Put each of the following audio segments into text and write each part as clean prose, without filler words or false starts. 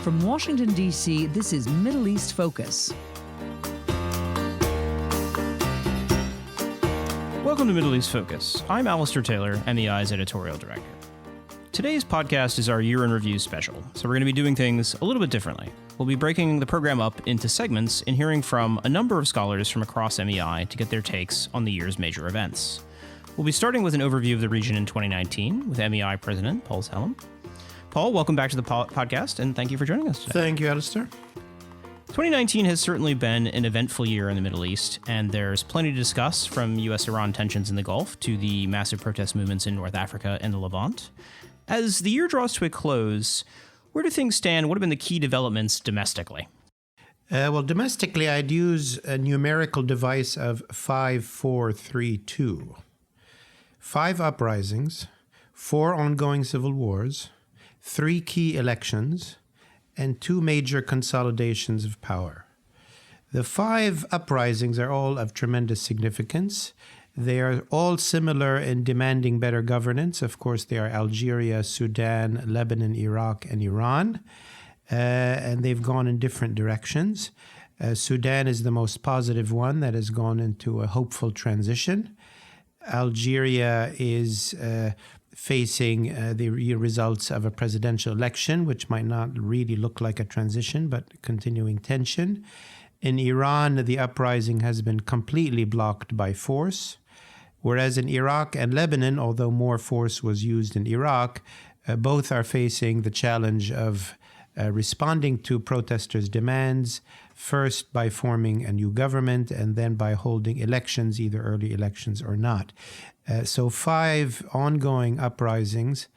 From Washington, D.C., this is Middle East Focus. Welcome to Middle East Focus. I'm Alistair Taylor, MEI's editorial director. Today's podcast is our Year in Review special, so we're going to be doing things a little bit differently. We'll be breaking the program up into segments and hearing from a number of scholars from across MEI to get their takes on the year's major events. We'll be starting with an overview of the region in 2019 with MEI President Paul Salem. Paul, welcome back to the podcast, and thank you for joining us today. Thank you, Alistair. 2019 has certainly been an eventful year in the Middle East, and there's plenty to discuss, from USIran tensions in the Gulf to the massive protest movements in North Africa and the Levant. As the year draws to a close, where do things stand? What have been the key developments domestically? Well, domestically, I'd use a numerical device of 5-4-3-2. 5 uprisings, 4 ongoing civil wars, 3 key elections, and 2 major consolidations of power. The 5 uprisings are all of tremendous significance. They are all similar in demanding better governance. Of course, they are Algeria, Sudan, Lebanon, Iraq, and Iran. And they've gone in different directions. Sudan is the most positive one that has gone into a hopeful transition. Algeria is facing the results of a presidential election, which might not really look like a transition, but continuing tension. In Iran, the uprising has been completely blocked by force, whereas in Iraq and Lebanon, although more force was used in Iraq, both are facing the challenge of responding to protesters' demands, first by forming a new government and then by holding elections, either early elections or not. So 5 ongoing uprisings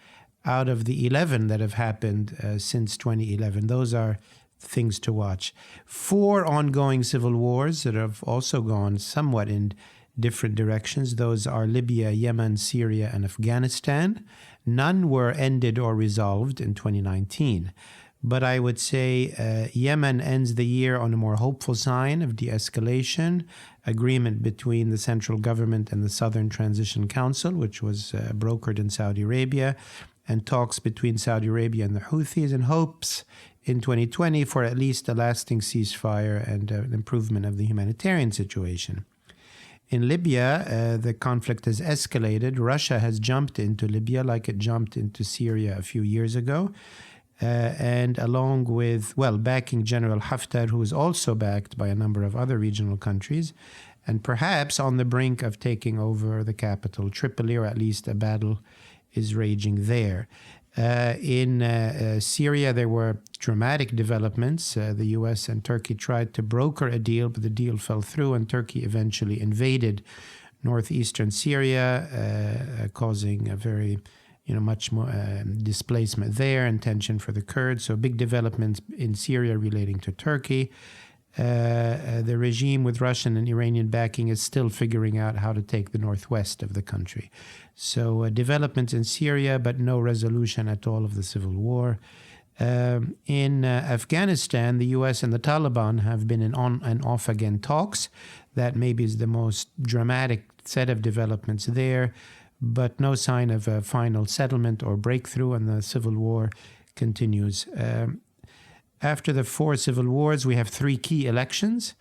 out of the 11 that have happened since 2011. Those are things to watch. 4 ongoing civil wars that have also gone somewhat in different directions. Those are Libya, Yemen, Syria, and Afghanistan. None were ended or resolved in 2019. But I would say Yemen ends the year on a more hopeful sign of de-escalation, agreement between the central government and the Southern Transition Council, which was brokered in Saudi Arabia, and talks between Saudi Arabia and the Houthis, and hopes in 2020 for at least a lasting ceasefire and an improvement of the humanitarian situation. In Libya, the conflict has escalated. Russia has jumped into Libya like it jumped into Syria a few years ago. And along with, backing General Haftar, who is also backed by a number of other regional countries, and perhaps on the brink of taking over the capital, Tripoli, or at least a battle is raging there. In Syria, there were dramatic developments. The U.S. and Turkey tried to broker a deal, but the deal fell through, and Turkey eventually invaded northeastern Syria, causing a very much more displacement there and tension for the Kurds. So big developments in Syria relating to Turkey. The regime with Russian and Iranian backing is still figuring out how to take the northwest of the country. So developments in Syria, but no resolution at all of the civil war. In Afghanistan, the U.S. and the Taliban have been in on and off again talks. That maybe is the most dramatic set of developments there, but no sign of a final settlement or breakthrough, and the civil war continues. After the 4 civil wars, we have 3 key elections.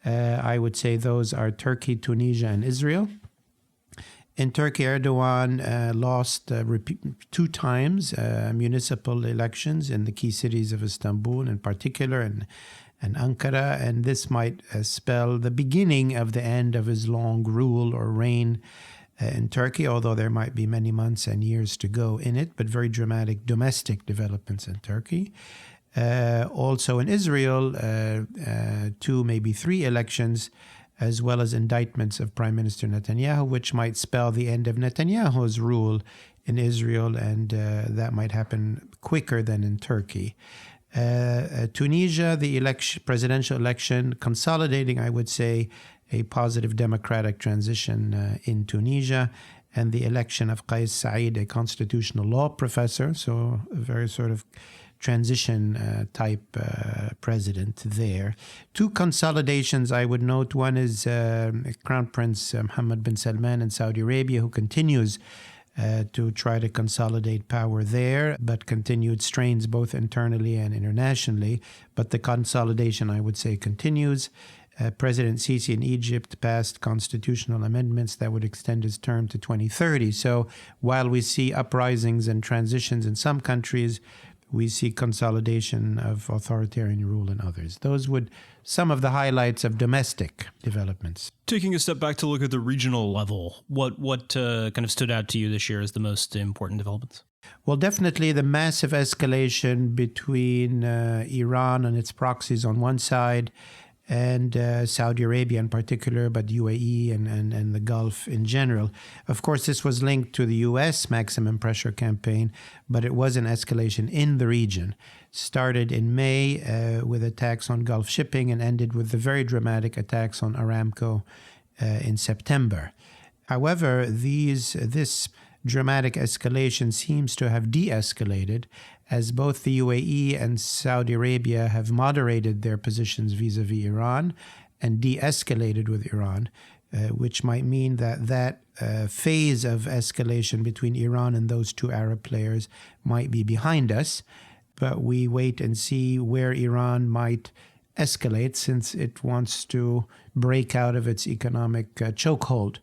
I would say those are Turkey, Tunisia, and Israel. In Turkey, Erdogan lost 2 times municipal elections in the key cities of Istanbul in particular, and Ankara, and this might spell the beginning of the end of his long rule or reign in Turkey, although there might be many months and years to go in it, but very dramatic domestic developments in Turkey. Also in Israel, 2, maybe 3 elections, as well as indictments of Prime Minister Netanyahu, which might spell the end of Netanyahu's rule in Israel, and that might happen quicker than in Turkey. Tunisia, the presidential election, consolidating, I would say, a positive democratic transition in Tunisia, and the election of Qais Said, a constitutional law professor, so a very sort of transition type president there. 2 consolidations I would note. One is Crown Prince Mohammed bin Salman in Saudi Arabia, who continues to try to consolidate power there, but continued strains both internally and internationally. But the consolidation, I would say, continues. President Sisi in Egypt passed constitutional amendments that would extend his term to 2030. So while we see uprisings and transitions in some countries, we see consolidation of authoritarian rule in others. Those would some of the highlights of domestic developments. Taking a step back to look at the regional level, what kind of stood out to you this year as the most important developments? Well, definitely the massive escalation between Iran and its proxies on one side and Saudi Arabia in particular, but UAE and the Gulf in general. Of course, this was linked to the U.S. maximum pressure campaign, but it was an escalation in the region. Started in May with attacks on Gulf shipping and ended with the very dramatic attacks on Aramco in September. However, this dramatic escalation seems to have de-escalated as both the UAE and Saudi Arabia have moderated their positions vis-a-vis Iran and de-escalated with Iran, which might mean that phase of escalation between Iran and those two Arab players might be behind us. But we wait and see where Iran might escalate since it wants to break out of its economic chokehold.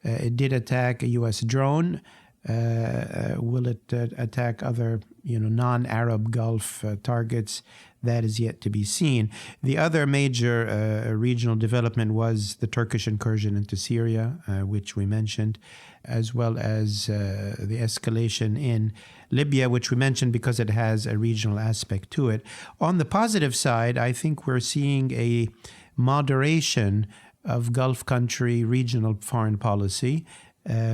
It did attack a U.S. drone. Will it attack other, non-Arab Gulf targets? That is yet to be seen. The other major regional development was the Turkish incursion into Syria, which we mentioned, as well as the escalation in Libya, which we mentioned because it has a regional aspect to it. On the positive side, I think we're seeing a moderation of Gulf country regional foreign policy.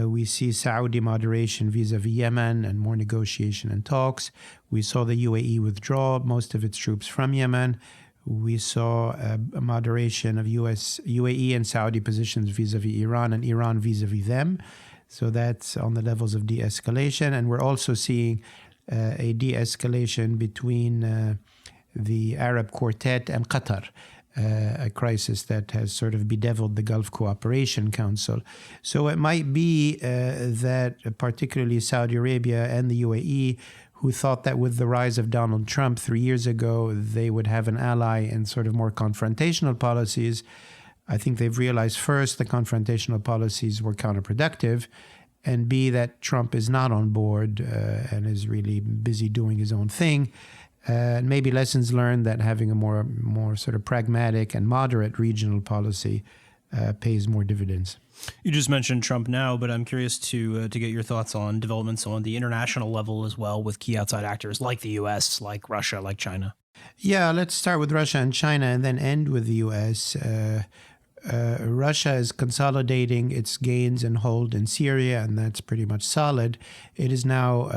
We see Saudi moderation vis-a-vis Yemen and more negotiation and talks. We saw the UAE withdraw most of its troops from Yemen. We saw a moderation of UAE and Saudi positions vis-a-vis Iran and Iran vis-a-vis them. So that's on the levels of de-escalation. And we're also seeing a de-escalation between the Arab Quartet and Qatar. A crisis that has sort of bedeviled the Gulf Cooperation Council. So it might be that particularly Saudi Arabia and the UAE, who thought that with the rise of Donald Trump 3 years ago, they would have an ally in sort of more confrontational policies. I think they've realized first the confrontational policies were counterproductive, and B, that Trump is not on board and is really busy doing his own thing. Maybe lessons learned that having a more sort of pragmatic and moderate regional policy pays more dividends. You just mentioned Trump now, but I'm curious to get your thoughts on developments on the international level as well with key outside actors like the U.S., like Russia, like China. Yeah, let's start with Russia and China and then end with the U.S. Russia is consolidating its gains and hold in Syria, and that's pretty much solid. It is now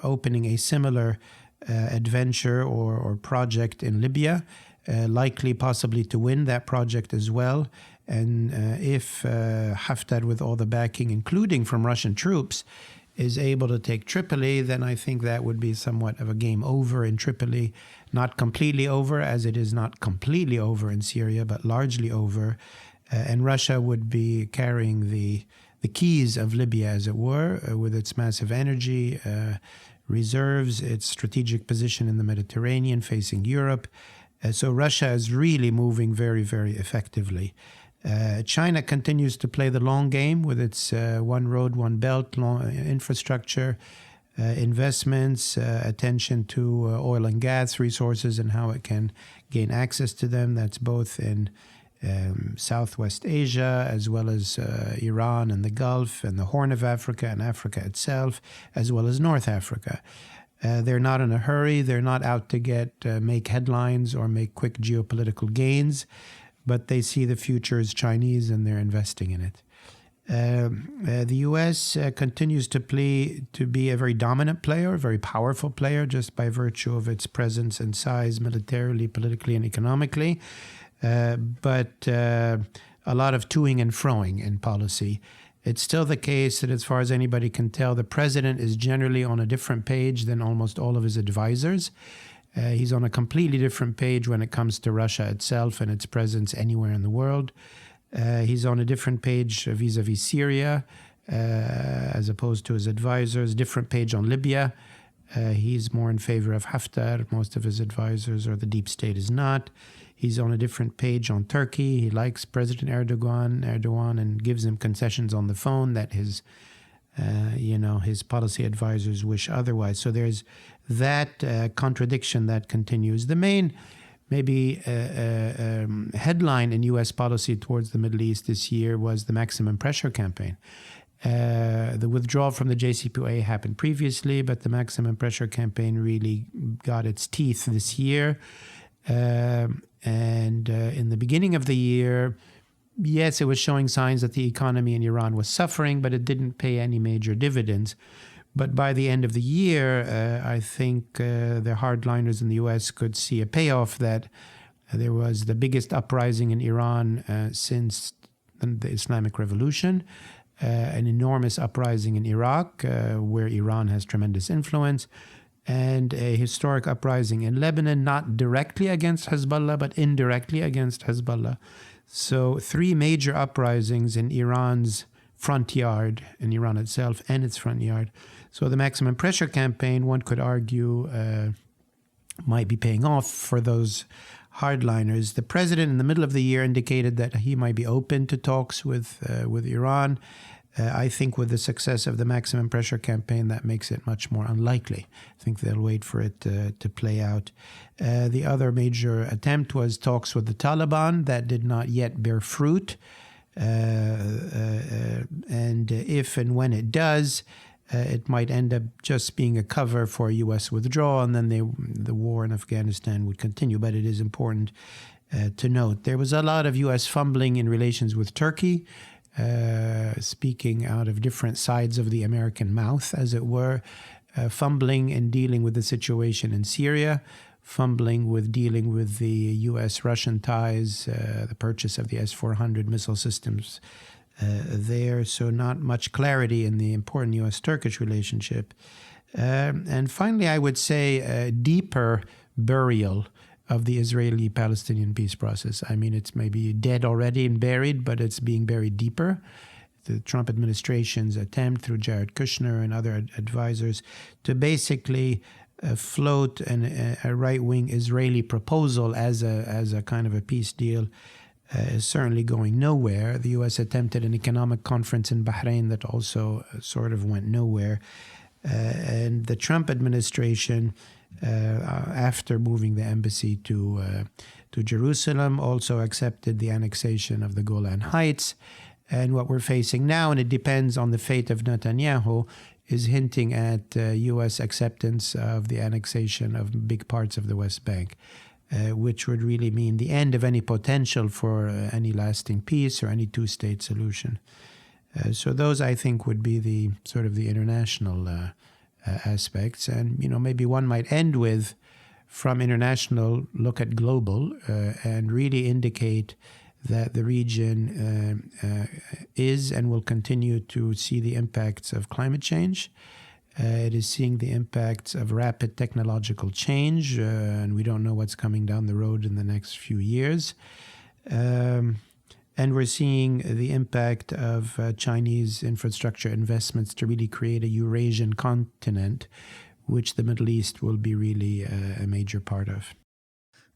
opening a similar adventure or project in Libya, likely possibly to win that project as well. And if Haftar, with all the backing, including from Russian troops, is able to take Tripoli, then I think that would be somewhat of a game over in Tripoli. Not completely over, as it is not completely over in Syria, but largely over. And Russia would be carrying the keys of Libya, as it were, with its massive energy reserves, its strategic position in the Mediterranean facing Europe. So Russia is really moving very, very effectively. China continues to play the long game with its one road, one belt infrastructure, investments, attention to oil and gas resources and how it can gain access to them. That's both in Southwest Asia, as well as Iran and the Gulf and the Horn of Africa and Africa itself, as well as North Africa. They're not in a hurry. They're not out to make headlines or make quick geopolitical gains, but they see the future as Chinese and they're investing in it. The U.S. continues to be a very dominant player, a very powerful player, just by virtue of its presence and size militarily, politically, and economically. But a lot of toing and froing in policy. It's still the case that as far as anybody can tell, the president is generally on a different page than almost all of his advisors. He's on a completely different page when it comes to Russia itself and its presence anywhere in the world. He's on a different page vis-a-vis Syria as opposed to his advisors. Different page on Libya. He's more in favor of Haftar. Most of his advisors or the deep state is not. He's on a different page on Turkey. He likes President Erdogan, and gives him concessions on the phone that his policy advisors wish otherwise. So there's that contradiction that continues. The main headline in U.S. policy towards the Middle East this year was the maximum pressure campaign. The withdrawal from the JCPOA happened previously, but the maximum pressure campaign really got its teeth this year. And in the beginning of the year, yes, it was showing signs that the economy in Iran was suffering, but it didn't pay any major dividends. But by the end of the year, I think the hardliners in the U.S. could see a payoff, that there was the biggest uprising in Iran since the Islamic Revolution, an enormous uprising in Iraq, where Iran has tremendous influence, and a historic uprising in Lebanon, not directly against Hezbollah, but indirectly against Hezbollah. So 3 major uprisings in Iran's front yard, in Iran itself and its front yard. So the maximum pressure campaign, one could argue, might be paying off for those hardliners. The president in the middle of the year indicated that he might be open to talks with Iran. I think with the success of the maximum pressure campaign, that makes it much more unlikely. I think they'll wait for it to play out. The other major attempt was talks with the Taliban that did not yet bear fruit. And if and when it does, it might end up just being a cover for U.S. withdrawal, and then the war in Afghanistan would continue. But it is important to note there was a lot of U.S. fumbling in relations with Turkey, speaking out of different sides of the American mouth, as it were, fumbling in dealing with the situation in Syria, fumbling with dealing with the U.S.-Russian ties, the purchase of the S-400 missile systems there. So not much clarity in the important U.S.-Turkish relationship. And finally, I would say a deeper burial of the Israeli-Palestinian peace process. I mean, it's maybe dead already and buried, but it's being buried deeper. The Trump administration's attempt through Jared Kushner and other advisors to basically float a right-wing Israeli proposal as a kind of a peace deal is certainly going nowhere. The U.S. attempted an economic conference in Bahrain that also sort of went nowhere. And the Trump administration, after moving the embassy to Jerusalem, also accepted the annexation of the Golan Heights. And what we're facing now, and it depends on the fate of Netanyahu, is hinting at U.S. acceptance of the annexation of big parts of the West Bank, which would really mean the end of any potential for any lasting peace or any two-state solution. So those, I think, would be the sort of the international aspects. And, maybe one might end with, from international, look at global and really indicate that the region is and will continue to see the impacts of climate change. It is seeing the impacts of rapid technological change, and we don't know what's coming down the road in the next few years. And we're seeing the impact of Chinese infrastructure investments to really create a Eurasian continent, which the Middle East will be really a major part of.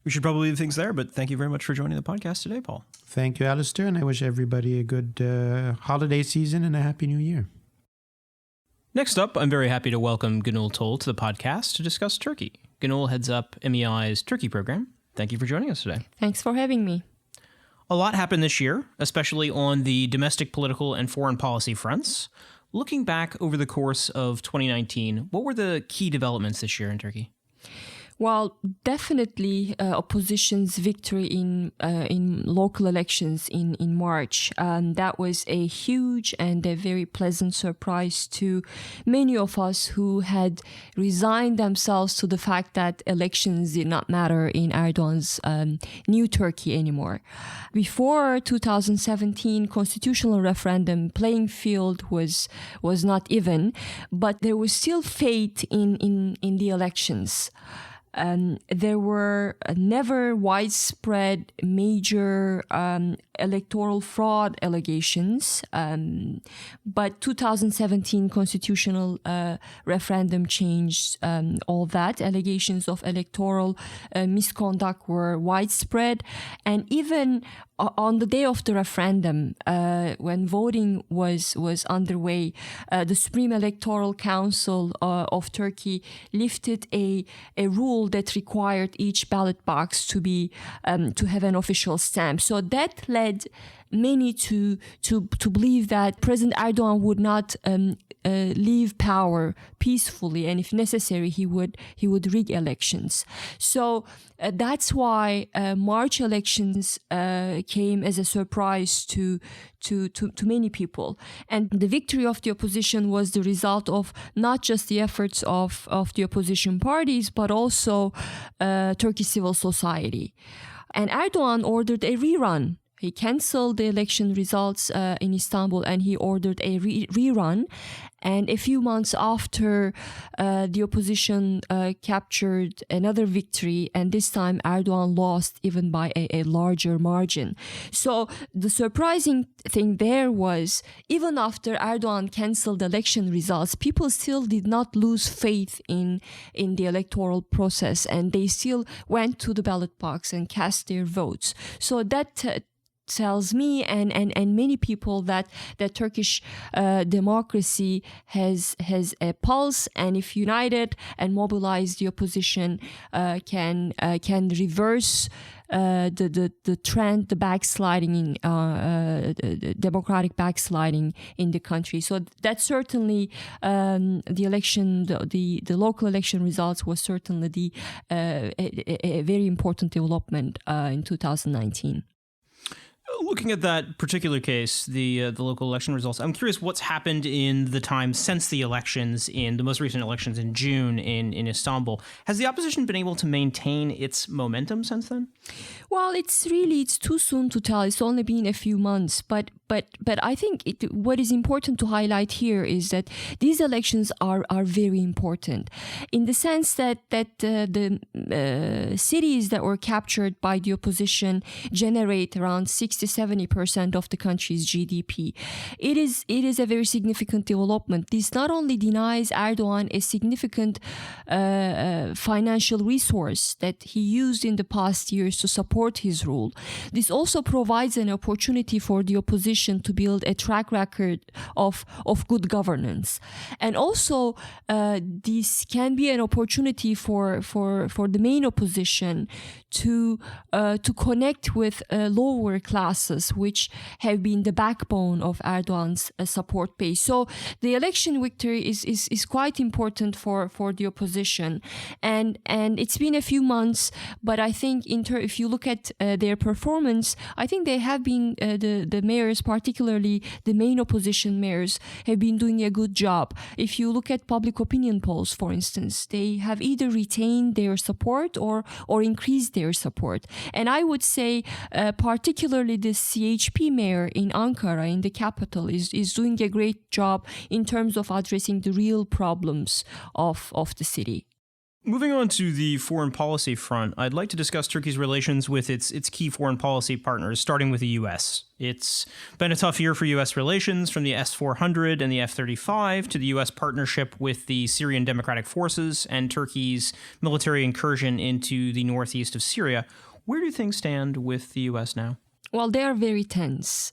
We should probably leave things there, but thank you very much for joining the podcast today, Paul. Thank you, Alistair, and I wish everybody a good holiday season and a Happy New Year. Next up, I'm very happy to welcome Gonul Tol to the podcast to discuss Turkey. Gonul heads up MEI's Turkey program. Thank you for joining us today. Thanks for having me. A lot happened this year, especially on the domestic, political, and foreign policy fronts. Looking back over the course of 2019, what were the key developments this year in Turkey? Well, definitely opposition's victory in local elections in March. That was a huge and a very pleasant surprise to many of us who had resigned themselves to the fact that elections did not matter in Erdogan's new Turkey anymore. Before 2017 constitutional referendum, playing field was not even, but there was still faith in the elections. There were never widespread major electoral fraud allegations, but 2017 constitutional referendum changed all that. Allegations of electoral misconduct were widespread, and even on the day of the referendum, when voting was underway, the Supreme Electoral Council of Turkey lifted a rule that required each ballot box to be to have an official stamp. So that led many to believe that President Erdogan would not leave power peacefully, and if necessary, he would rig elections. So that's why March elections came as a surprise to many people. And the victory of the opposition was the result of not just the efforts of the opposition parties, but also Turkish civil society. And Erdogan ordered a rerun. He canceled the election results in Istanbul, and he ordered a rerun. And a few months after, the opposition captured another victory, and this time Erdogan lost even by a larger margin. So the surprising thing there was, even after Erdogan canceled election results, people still did not lose faith in the electoral process, and they still went to the ballot box and cast their votes. So that tells me and many people that Turkish democracy has a pulse, and if united and mobilized, the opposition can reverse the trend, the backsliding in democratic backsliding in the country. So that certainly the election, the local election results was certainly a very important development in 2019. Looking at that particular case, the local election results, I'm curious what's happened in the time since the elections, in the most recent elections in June in Istanbul. Has the opposition been able to maintain its momentum since then? Well, it's too soon to tell. It's only been a few months, but I think what is important to highlight here is that these elections are very important in the sense that the cities that were captured by the opposition generate around 60-70% of the country's GDP. It is a very significant development. This not only denies Erdogan a significant financial resource that he used in the past years to support his rule. This also provides an opportunity for the opposition to build a track record of good governance. And also, this can be an opportunity for the main opposition to connect with lower classes, which have been the backbone of Erdogan's support base. So the election victory is quite important for the opposition, and it's been a few months, but I think if you look at their performance, I think they have been the mayors, particularly the main opposition mayors, have been doing a good job. If you look at public opinion polls, for instance, they have either retained their support or increased their support. And I would say particularly the CHP mayor in Ankara, in the capital, is doing a great job in terms of addressing the real problems of the city. Moving on to the foreign policy front, I'd like to discuss Turkey's relations with its key foreign policy partners, starting with the U.S. It's been a tough year for U.S. relations, from the S-400 and the F-35 to the U.S. partnership with the Syrian Democratic Forces and Turkey's military incursion into the northeast of Syria. Where do things stand with the U.S. now? Well, they are very tense.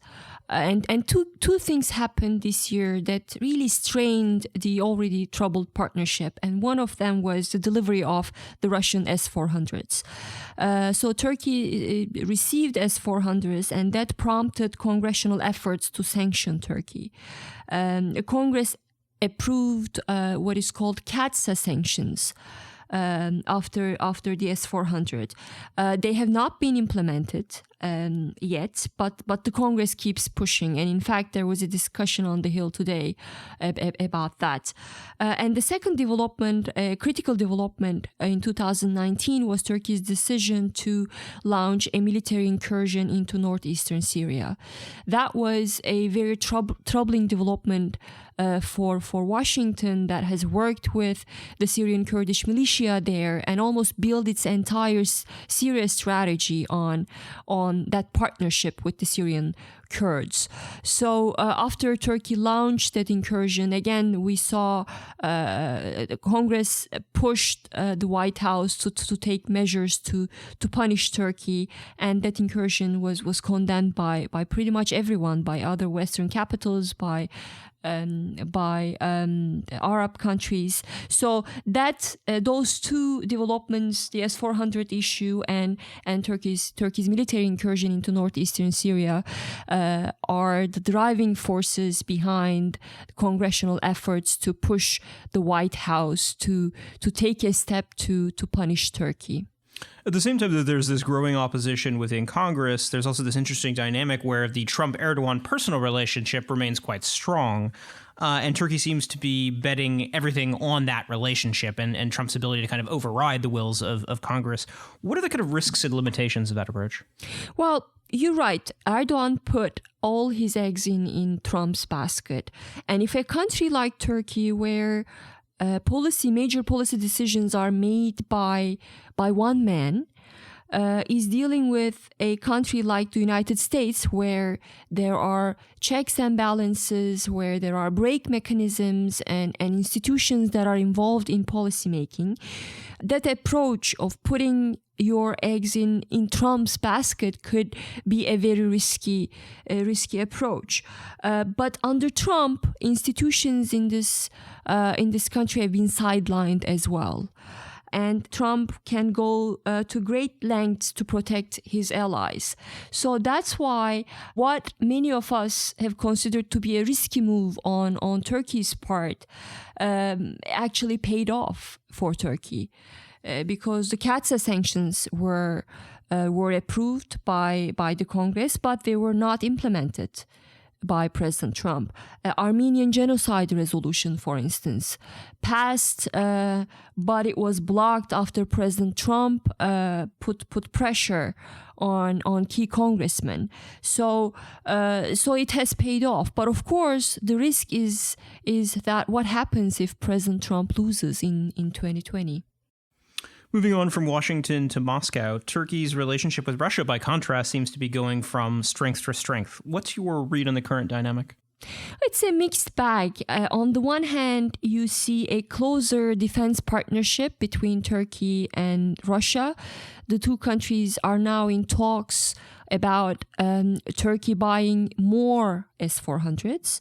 And two things happened this year that really strained the already troubled partnership. And one of them was the delivery of the Russian S-400s. So Turkey received S-400s, and that prompted congressional efforts to sanction Turkey. Congress approved what is called CATSA sanctions. After the S-400. They have not been implemented yet, but the Congress keeps pushing. And in fact, there was a discussion on the Hill today about that. And the second development, critical development in 2019 was Turkey's decision to launch a military incursion into northeastern Syria. That was a very troubling development for Washington, that has worked with the Syrian Kurdish militia there and almost built its entire Syria strategy on that partnership with the Syrian Kurds. So after Turkey launched that incursion, again, we saw Congress pushed the White House to take measures to punish Turkey, and that incursion was condemned by pretty much everyone, by other Western capitals, by Arab countries. So that those two developments, the S-400 issue and Turkey's military incursion into northeastern Syria, are the driving forces behind congressional efforts to push the White House to take a step to punish Turkey. At the same time that there's this growing opposition within Congress, there's also this interesting dynamic where the Trump-Erdogan personal relationship remains quite strong. And Turkey seems to be betting everything on that relationship and Trump's ability to kind of override the wills of Congress. What are the kind of risks and limitations of that approach? Well, you're right. Erdogan put all his eggs in Trump's basket. And if a country like Turkey, where major policy decisions are made by one man, is dealing with a country like the United States, where there are checks and balances, where there are brake mechanisms and institutions that are involved in policymaking, that approach of putting your eggs in Trump's basket could be a very risky approach. But under Trump, institutions in this country have been sidelined as well. And Trump can go to great lengths to protect his allies. So that's why what many of us have considered to be a risky move on Turkey's part actually paid off for Turkey. Because the CAATSA sanctions were approved by the Congress, but they were not implemented by President Trump. Armenian genocide resolution, for instance, passed, but it was blocked after President Trump put pressure on key congressmen. So it has paid off. But of course, the risk is that what happens if President Trump loses in 2020? Moving on from Washington to Moscow, Turkey's relationship with Russia, by contrast, seems to be going from strength to strength. What's your read on the current dynamic? It's a mixed bag. On the one hand, you see a closer defense partnership between Turkey and Russia. The two countries are now in talks about Turkey buying more S-400s.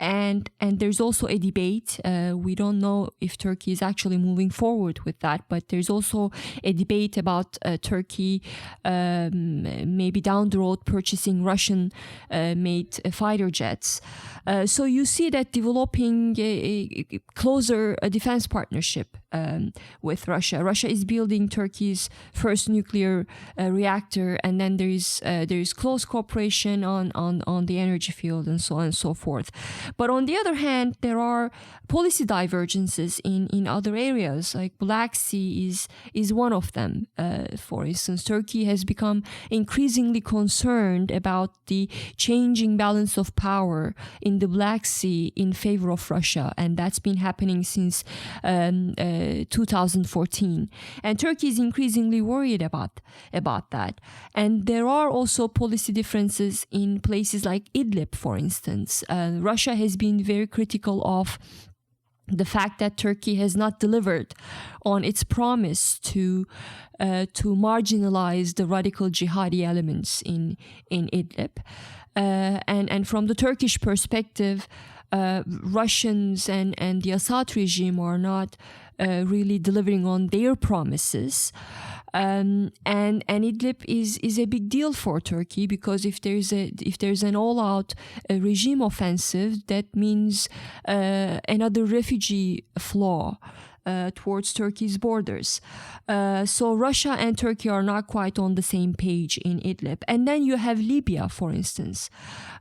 And there's also a debate. We don't know if Turkey is actually moving forward with that, but there's also a debate about Turkey maybe down the road purchasing Russian-made fighter jets. So you see that developing a closer defense partnership with Russia. Russia is building Turkey's first nuclear reactor, and then there is close cooperation on the energy field and so on and so forth. But on the other hand, there are policy divergences in other areas, like Black Sea is one of them. For instance, Turkey has become increasingly concerned about the changing balance of power in the Black Sea in favor of Russia, and that's been happening since 2014. And Turkey is increasingly worried about that. And there are also policy differences in places like Idlib, for instance. Russia has been very critical of the fact that Turkey has not delivered on its promise to marginalize the radical jihadi elements in Idlib. And from the Turkish perspective, Russians and the Assad regime are not really delivering on their promises. And Idlib is a big deal for Turkey, because if there's an all-out regime offensive, that means another refugee flow towards Turkey's borders. So Russia and Turkey are not quite on the same page in Idlib. And then you have Libya, for instance.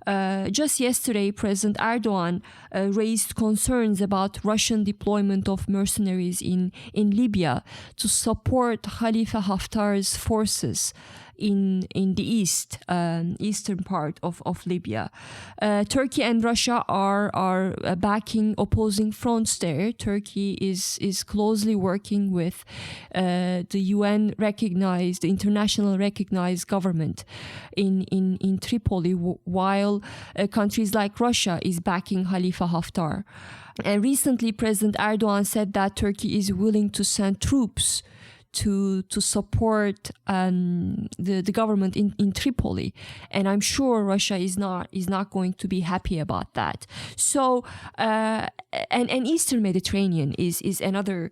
Just yesterday, President Erdogan raised concerns about Russian deployment of mercenaries in Libya to support Khalifa Haftar's forces in the eastern part of Libya. Turkey and Russia are backing opposing fronts there. Turkey is closely working with the UN recognized, the international recognized government in Tripoli, while countries like Russia is backing Khalifa Haftar. And recently, President Erdogan said that Turkey is willing to send troops to support the government in Tripoli, and I'm sure Russia is not going to be happy about that. So, and Eastern Mediterranean is another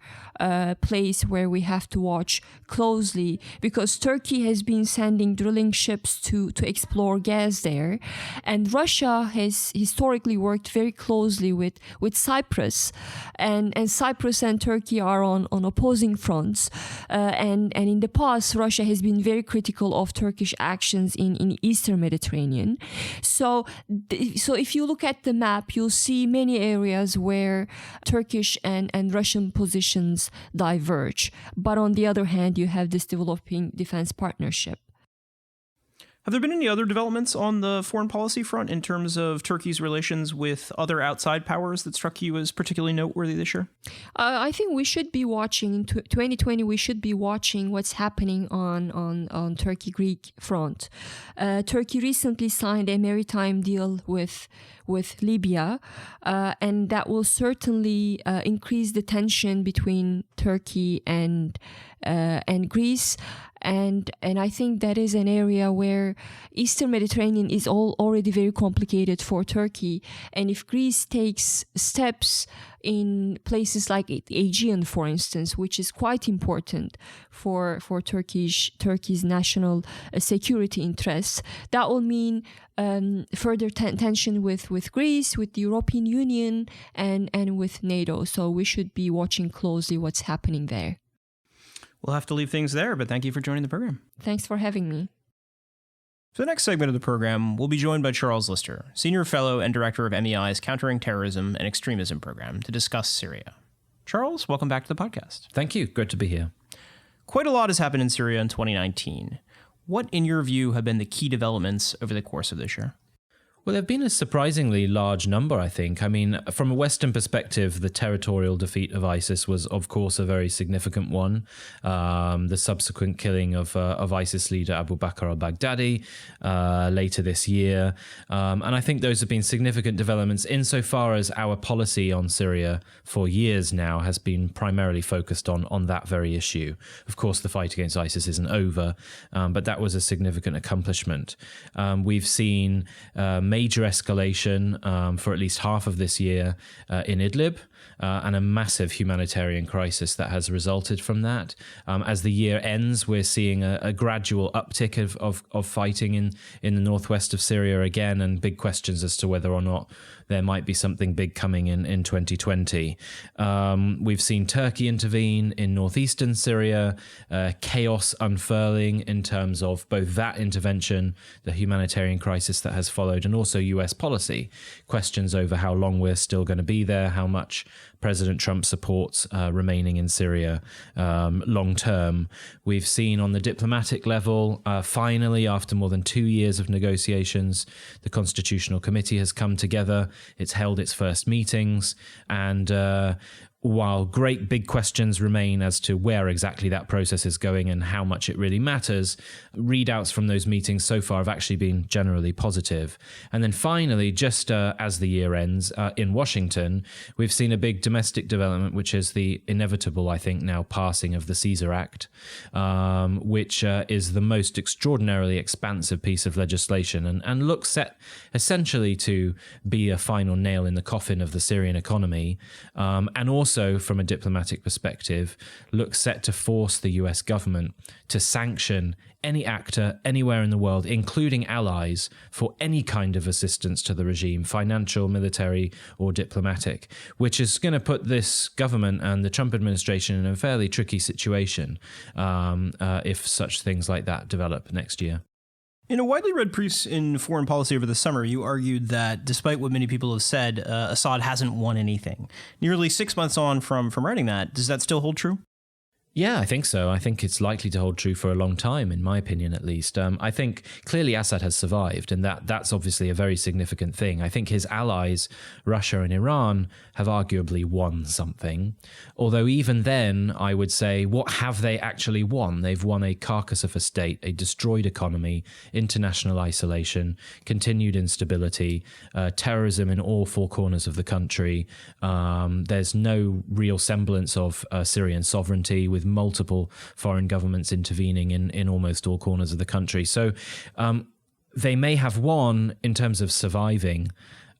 place where we have to watch closely, because Turkey has been sending drilling ships to explore gas there, and Russia has historically worked very closely with Cyprus, and Cyprus and Turkey are on opposing fronts. And in the past, Russia has been very critical of Turkish actions in Eastern Mediterranean. So if you look at the map, you'll see many areas where Turkish and Russian positions diverge. But on the other hand, you have this developing defense partnership. Have there been any other developments on the foreign policy front in terms of Turkey's relations with other outside powers that struck you as particularly noteworthy this year? I think we should be watching in 2020. We should be watching what's happening on Turkey-Greek front. Turkey recently signed a maritime deal with Libya, and that will certainly increase the tension between Turkey and Greece. And I think that is an area where Eastern Mediterranean is already very complicated for Turkey. And if Greece takes steps in places like the Aegean, for instance, which is quite important for Turkey's national security interests, that will mean further tension with Greece, with the European Union, and with NATO. So we should be watching closely what's happening there. We'll have to leave things there, but thank you for joining the program. Thanks for having me. For the next segment of the program, we'll be joined by Charles Lister, Senior Fellow and Director of MEI's Countering Terrorism and Extremism Program, to discuss Syria. Charles, welcome back to the podcast. Thank you. Good to be here. Quite a lot has happened in Syria in 2019. What, in your view, have been the key developments over the course of this year? Well, there have been a surprisingly large number, I think. I mean, from a Western perspective, the territorial defeat of ISIS was, of course, a very significant one. The subsequent killing of ISIS leader Abu Bakr al-Baghdadi later this year. And I think those have been significant developments insofar as our policy on Syria for years now has been primarily focused on that very issue. Of course, the fight against ISIS isn't over, but that was a significant accomplishment. We've seen major escalation for at least half of this year in Idlib, and a massive humanitarian crisis that has resulted from that. As the year ends, we're seeing a gradual uptick of fighting in the northwest of Syria again, and big questions as to whether or not there might be something big coming in 2020. We've seen Turkey intervene in northeastern Syria, chaos unfurling in terms of both that intervention, the humanitarian crisis that has followed, and also US policy. Questions over how long we're still going to be there, how much President Trump supports remaining in Syria long term. We've seen on the diplomatic level, finally, after more than 2 years of negotiations, the Constitutional Committee has come together. It's held its first meetings, and while great big questions remain as to where exactly that process is going and how much it really matters, readouts from those meetings so far have actually been generally positive. And then finally, just as the year ends, in Washington, we've seen a big domestic development, which is the inevitable, I think, now passing of the Caesar Act, which is the most extraordinarily expansive piece of legislation and looks set essentially to be a final nail in the coffin of the Syrian economy, and also from a diplomatic perspective, looks set to force the US government to sanction any actor anywhere in the world, including allies, for any kind of assistance to the regime, financial, military, or diplomatic, which is going to put this government and the Trump administration in a fairly tricky situation if such things like that develop next year. In a widely read piece in Foreign Policy over the summer, you argued that despite what many people have said, Assad hasn't won anything. Nearly 6 months on from writing that, does that still hold true? Yeah, I think so. I think it's likely to hold true for a long time, in my opinion, at least. I think clearly Assad has survived, and that's obviously a very significant thing. I think his allies, Russia and Iran, have arguably won something. Although even then, I would say, what have they actually won? They've won a carcass of a state, a destroyed economy, international isolation, continued instability, terrorism in all four corners of the country. There's no real semblance of Syrian sovereignty, with multiple foreign governments intervening in almost all corners of the country. So they may have won in terms of surviving,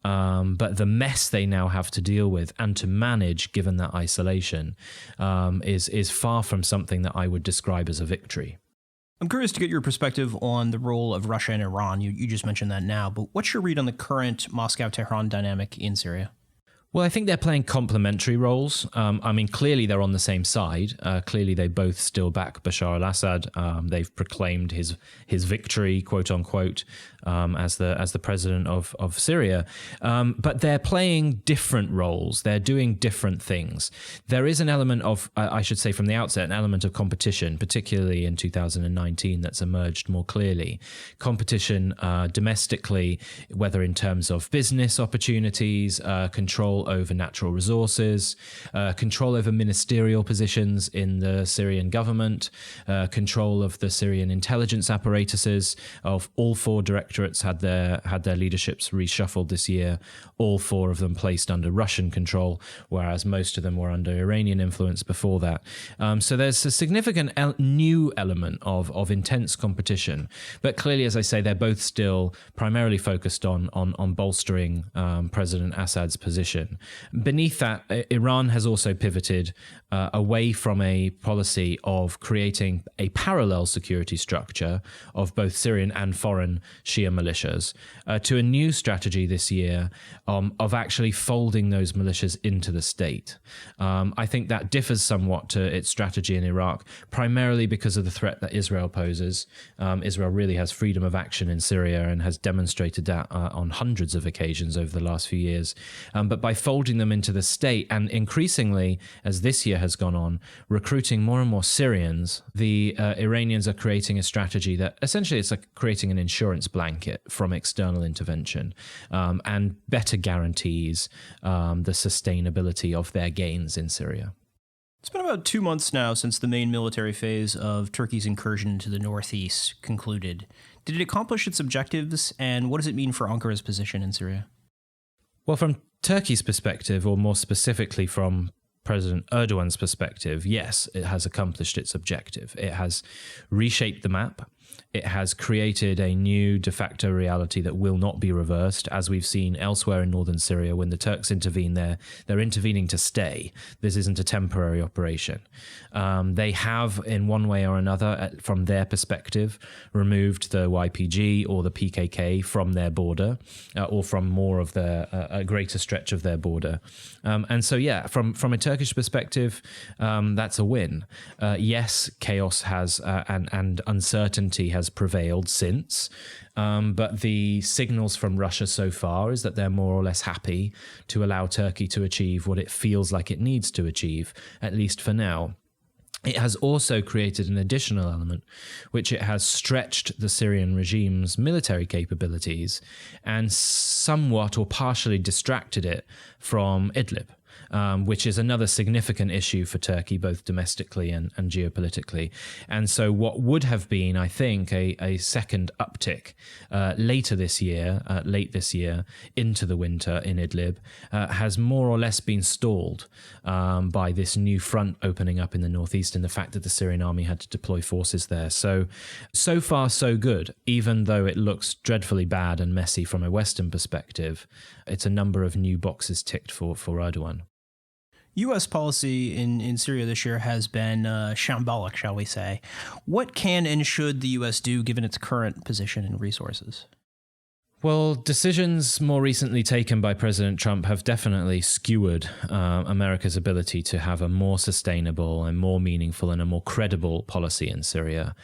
but the mess they now have to deal with and to manage, given that isolation, is far from something that I would describe as a victory. I'm curious to get your perspective on the role of Russia and Iran. You just mentioned that now, but what's your read on the current Moscow-Tehran dynamic in Syria? Well, I think they're playing complementary roles. Clearly they're on the same side. Clearly they both still back Bashar al-Assad. They've proclaimed his victory, quote unquote, as the president of Syria. But they're playing different roles. They're doing different things. There is an element of, I should say from the outset, an element of competition, particularly in 2019, that's emerged more clearly. Competition domestically, whether in terms of business opportunities, control over natural resources, control over ministerial positions in the Syrian government, control of the Syrian intelligence apparatuses. Of all four directorates had their leaderships reshuffled this year. All four of them placed under Russian control, whereas most of them were under Iranian influence before that. So there's a significant new element of intense competition. But clearly, as I say, they're both still primarily focused on bolstering President Assad's position. Beneath that, Iran has also pivoted away from a policy of creating a parallel security structure of both Syrian and foreign Shia militias to a new strategy this year of actually folding those militias into the state. I think that differs somewhat to its strategy in Iraq, primarily because of the threat that Israel poses. Israel really has freedom of action in Syria and has demonstrated that on hundreds of occasions over the last few years. But by folding them into the state, and increasingly, as this year has gone on, recruiting more and more Syrians, the Iranians are creating a strategy that essentially it's like creating an insurance blanket from external intervention and better guarantees the sustainability of their gains in Syria. It's been about 2 months now since the main military phase of Turkey's incursion into the northeast concluded. Did it accomplish its objectives, and what does it mean for Ankar's position in Syria? Well, from Turkey's perspective, or more specifically from President Erdogan's perspective, yes, it has accomplished its objective. It has reshaped the map. It has created a new de facto reality that will not be reversed, as we've seen elsewhere in northern Syria. When the Turks intervene there, they're intervening to stay. This isn't a temporary operation. They have, in one way or another, from their perspective, removed the YPG or the PKK from their border, or from more of a greater stretch of their border. And so, yeah, from a Turkish perspective, that's a win. Yes, chaos has and uncertainty has prevailed since, but the signals from Russia so far is that they're more or less happy to allow Turkey to achieve what it feels like it needs to achieve, at least for now. It has also created an additional element, which it has stretched the Syrian regime's military capabilities and somewhat or partially distracted it from Idlib. Which is another significant issue for Turkey, both domestically and geopolitically. And so what would have been, I think, a second uptick late this year, into the winter in Idlib, has more or less been stalled by this new front opening up in the northeast and the fact that the Syrian army had to deploy forces there. So far, so good. Even though it looks dreadfully bad and messy from a Western perspective, it's a number of new boxes ticked for Erdogan. U.S. policy in Syria this year has been shambolic, shall we say. What can and should the U.S. do given its current position and resources? Well, decisions more recently taken by President Trump have definitely skewered America's ability to have a more sustainable and more meaningful and a more credible policy in Syria.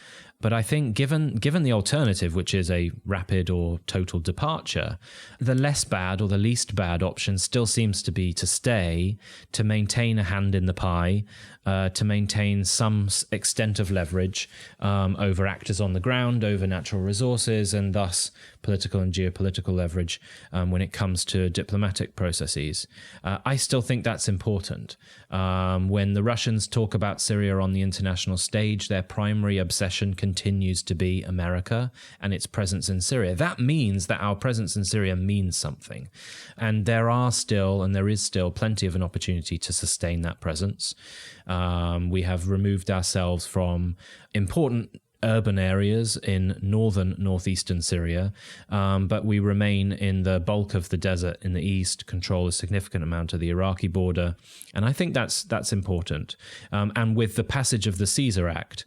But I think given the alternative, which is a rapid or total departure, the less bad or the least bad option still seems to be to stay, to maintain a hand in the pie, to maintain some extent of leverage over actors on the ground, over natural resources, and thus political and geopolitical leverage when it comes to diplomatic processes. I still think that's important. When the Russians talk about Syria on the international stage, their primary obsession continues to be America and its presence in Syria. That means that our presence in Syria means something. And there is still plenty of an opportunity to sustain that presence. We have removed ourselves from important urban areas in northeastern Syria, but we remain in the bulk of the desert in the east, control a significant amount of the Iraqi border, and I think that's important. And with the passage of the Caesar Act,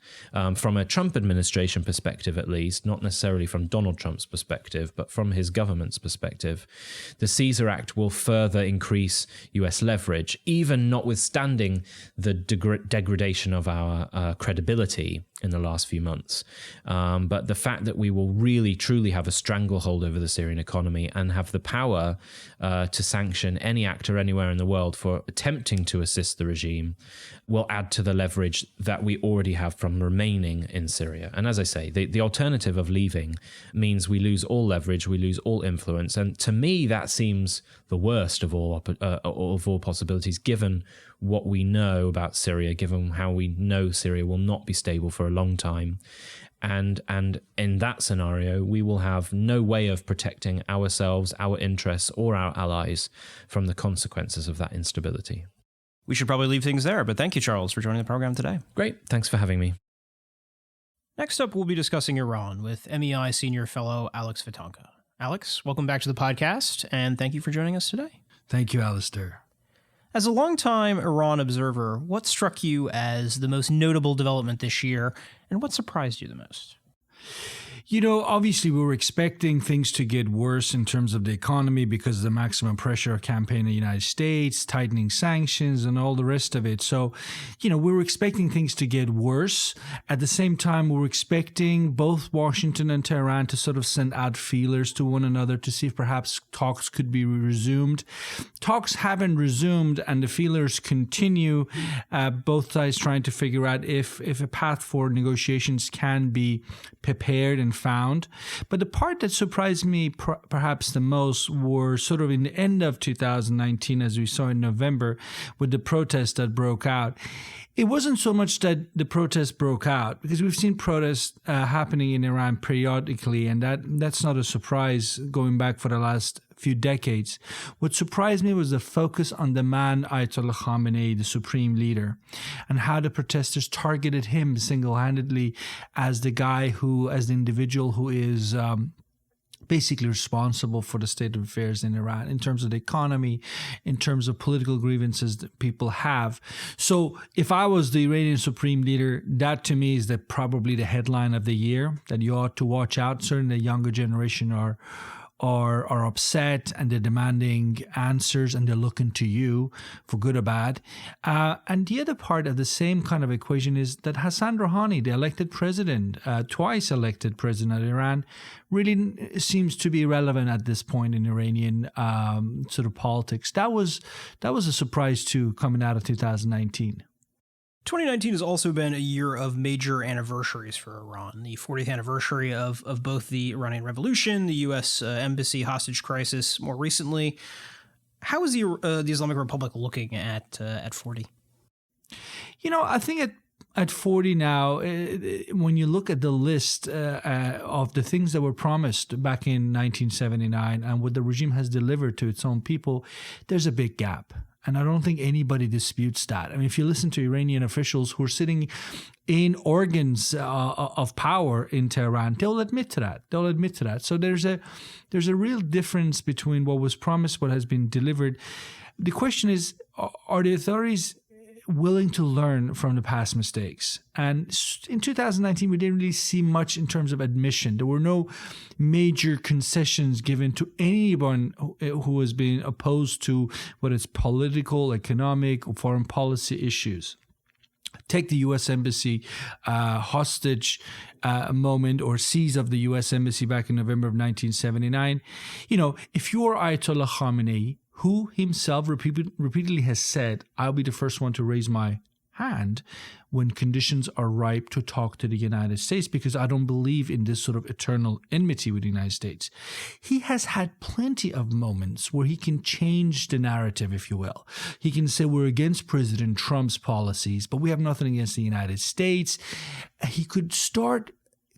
from a Trump administration perspective at least, not necessarily from Donald Trump's perspective, but from his government's perspective, the Caesar Act will further increase US leverage, even notwithstanding the degradation of our credibility in the last few months. But the fact that we will really, truly have a stranglehold over the Syrian economy and have the power to sanction any actor anywhere in the world for attempting to assist the regime will add to the leverage that we already have from remaining in Syria. And as I say, the alternative of leaving means we lose all leverage, we lose all influence. And to me, that seems the worst of all possibilities, given what we know about Syria, given how we know Syria will not be stable for a long time. And in that scenario, we will have no way of protecting ourselves, our interests, or our allies from the consequences of that instability. We should probably leave things there, but thank you, Charles, for joining the program today. Great. Thanks for having me. Next up, we'll be discussing Iran with MEI Senior Fellow Alex Vatanka. Alex, welcome back to the podcast, and thank you for joining us today. Thank you, Alistair. As a longtime Iran observer, what struck you as the most notable development this year, and what surprised you the most? You know, obviously we were expecting things to get worse in terms of the economy because of the maximum pressure campaign in the United States, tightening sanctions and all the rest of it. So, you know, we were expecting things to get worse. At the same time, we were expecting both Washington and Tehran to sort of send out feelers to one another to see if perhaps talks could be resumed. Talks haven't resumed and the feelers continue, both sides trying to figure out if a path for negotiations can be prepared and found. But the part that surprised me perhaps the most were sort of in the end of 2019, as we saw in November with the protests that broke out. It wasn't so much that the protests broke out, because we've seen protests happening in Iran periodically, and that's not a surprise going back for the last few decades. What surprised me was the focus on the man Ayatollah Khamenei, the supreme leader, and how the protesters targeted him single-handedly as the guy who, as the individual who is basically responsible for the state of affairs in Iran in terms of the economy, in terms of political grievances that people have. So if I was the Iranian supreme leader, that to me is probably the headline of the year, that you ought to watch out. Certainly the younger generation are upset and they're demanding answers and they're looking to you for good or bad. And the other part of the same kind of equation is that Hassan Rouhani, the elected president, twice elected president of Iran, really seems to be irrelevant at this point in Iranian sort of politics. That was a surprise too, coming out of 2019. 2019 has also been a year of major anniversaries for Iran. The 40th anniversary of both the Iranian Revolution, the U.S. Embassy hostage crisis more recently. How is the Islamic Republic looking at 40? You know, I think at 40 now, when you look at the list of the things that were promised back in 1979 and what the regime has delivered to its own people, there's a big gap. And I don't think anybody disputes that. I mean, if you listen to Iranian officials who are sitting in organs of power in Tehran, they'll admit to that. So there's a real difference between what was promised, what has been delivered. The question is, are the authorities willing to learn from the past mistakes? And in 2019, we didn't really see much in terms of admission. There were no major concessions given to anyone who has been opposed to whether it's political, economic, or foreign policy issues. Take the U.S. Embassy hostage moment or seize of the U.S. Embassy back in November of 1979. If you're Ayatollah Khamenei, who himself repeatedly has said, I'll be the first one to raise my hand when conditions are ripe to talk to the United States, because I don't believe in this sort of eternal enmity with the United States. He has had plenty of moments where he can change the narrative, if you will. He can say we're against President Trump's policies, but we have nothing against the United States. He could start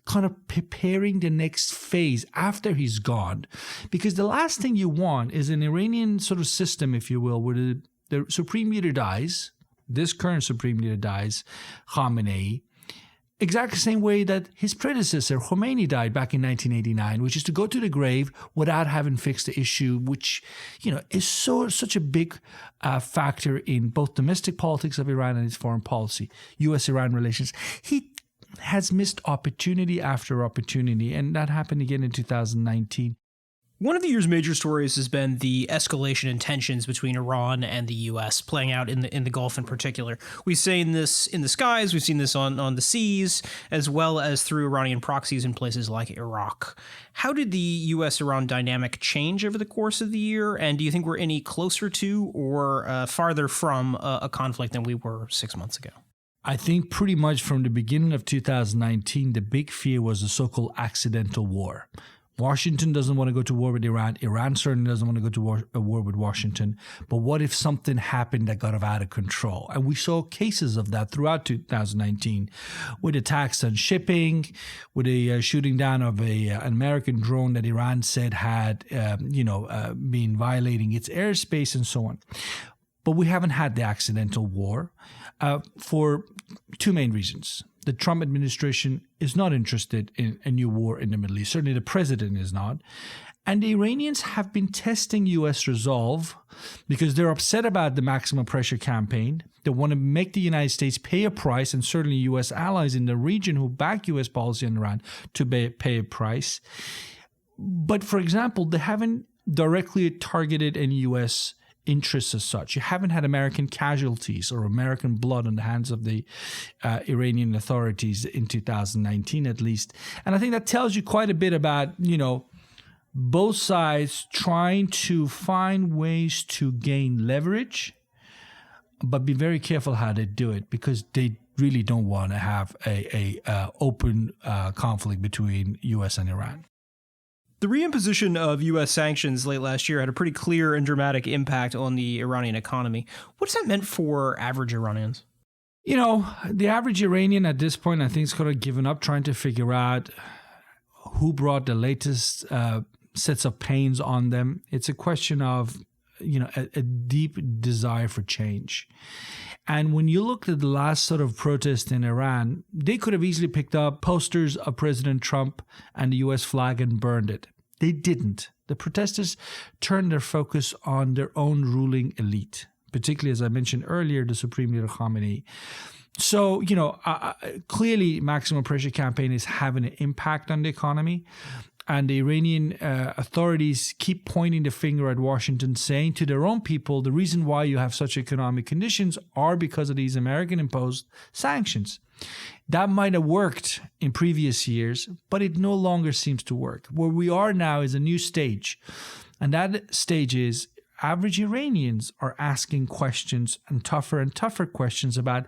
kind of preparing the next phase after he's gone, because the last thing you want is an Iranian sort of system, if you will, where the supreme leader dies. This current supreme leader dies, Khamenei, exactly the same way that his predecessor, Khomeini, died back in 1989, which is to go to the grave without having fixed the issue, which, is such a big factor in both domestic politics of Iran and its foreign policy, U.S.-Iran relations. He has missed opportunity after opportunity, and that happened again in 2019. One of the year's major stories has been the escalation in tensions between Iran and the U.S. playing out in the Gulf in particular. We've seen this in the skies, we've seen this on the seas, as well as through Iranian proxies in places like Iraq. How did the U.S.-Iran dynamic change over the course of the year, and do you think we're any closer to or farther from a conflict than we were 6 months ago? I think pretty much from the beginning of 2019, the big fear was the so-called accidental war. Washington doesn't want to go to war with Iran. Iran certainly doesn't want to go to war with Washington. But what if something happened that got out of control? And we saw cases of that throughout 2019 with attacks on shipping, with a shooting down of an American drone that Iran said had, been violating its airspace and so on. But we haven't had the accidental war for two main reasons. The Trump administration is not interested in a new war in the Middle East. Certainly the president is not. And the Iranians have been testing U.S. resolve because they're upset about the maximum pressure campaign. They want to make the United States pay a price, and certainly U.S. allies in the region who back U.S. policy on Iran to pay a price. But, for example, they haven't directly targeted any U.S. interests as such. You haven't had American casualties or American blood on the hands of the Iranian authorities in 2019, at least. And I think that tells you quite a bit about, both sides trying to find ways to gain leverage, but be very careful how they do it, because they really don't want to have a open conflict between U.S. and Iran. The reimposition of U.S. sanctions late last year had a pretty clear and dramatic impact on the Iranian economy. What's that meant for average Iranians? The average Iranian at this point, I think, is kind of given up trying to figure out who brought the latest sets of pains on them. It's a question of, a deep desire for change. And when you look at the last sort of protest in Iran, they could have easily picked up posters of President Trump and the U.S. flag and burned it. They didn't. The protesters turned their focus on their own ruling elite, particularly, as I mentioned earlier, the Supreme Leader Khamenei. So, clearly maximum pressure campaign is having an impact on the economy. And the Iranian authorities keep pointing the finger at Washington, saying to their own people, the reason why you have such economic conditions are because of these American-imposed sanctions. That might have worked in previous years, but it no longer seems to work. Where we are now is a new stage. And that stage is average Iranians are asking questions and tougher questions about,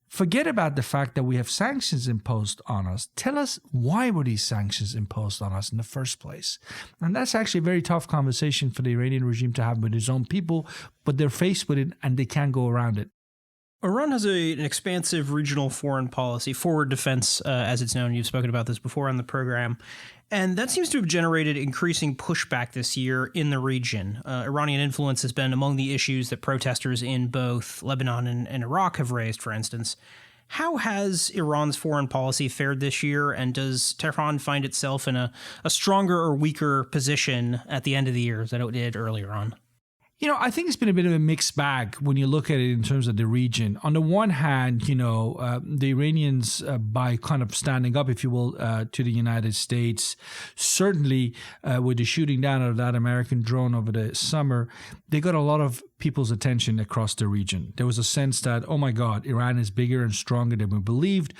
forget about the fact that we have sanctions imposed on us. Tell us, why were these sanctions imposed on us in the first place? And that's actually a very tough conversation for the Iranian regime to have with its own people, but they're faced with it and they can't go around it. Iran has an expansive regional foreign policy, forward defense, as it's known. You've spoken about this before on the program. And that seems to have generated increasing pushback this year in the region. Iranian influence has been among the issues that protesters in both Lebanon and Iraq have raised, for instance. How has Iran's foreign policy fared this year, and does Tehran find itself in a stronger or weaker position at the end of the year than it did earlier on? I think it's been a bit of a mixed bag when you look at it in terms of the region. On the one hand, the Iranians, by kind of standing up, if you will, to the United States, certainly with the shooting down of that American drone over the summer, they got a lot of people's attention across the region. There was a sense that, oh my God, Iran is bigger and stronger than we believed.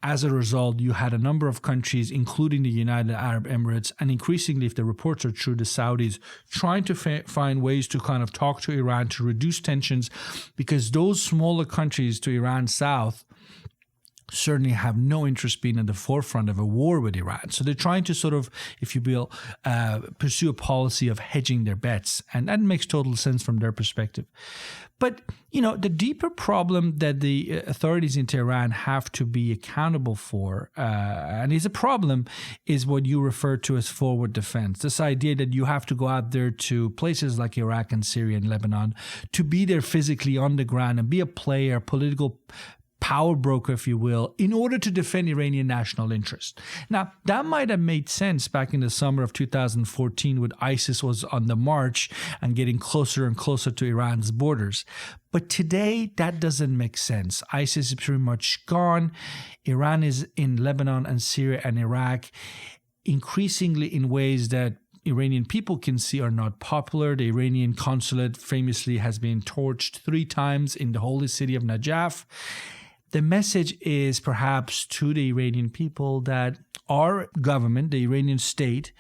As a result, you had a number of countries, including the United Arab Emirates, and increasingly, if the reports are true, the Saudis, trying to find ways to kind of talk to Iran to reduce tensions, because those smaller countries to Iran's south certainly have no interest being at the forefront of a war with Iran. So they're trying to sort of, if you will, pursue a policy of hedging their bets. And that makes total sense from their perspective. But, the deeper problem that the authorities in Tehran have to be accountable for, and is a problem, is what you refer to as forward defense. This idea that you have to go out there to places like Iraq and Syria and Lebanon to be there physically on the ground and be a player, political power broker, if you will, in order to defend Iranian national interest. Now, that might have made sense back in the summer of 2014 when ISIS was on the march and getting closer and closer to Iran's borders. But today, that doesn't make sense. ISIS is pretty much gone. Iran is in Lebanon and Syria and Iraq, increasingly in ways that Iranian people can see are not popular. The Iranian consulate famously has been torched 3 times in the holy city of Najaf. The message is perhaps to the Iranian people that our government, the Iranian state,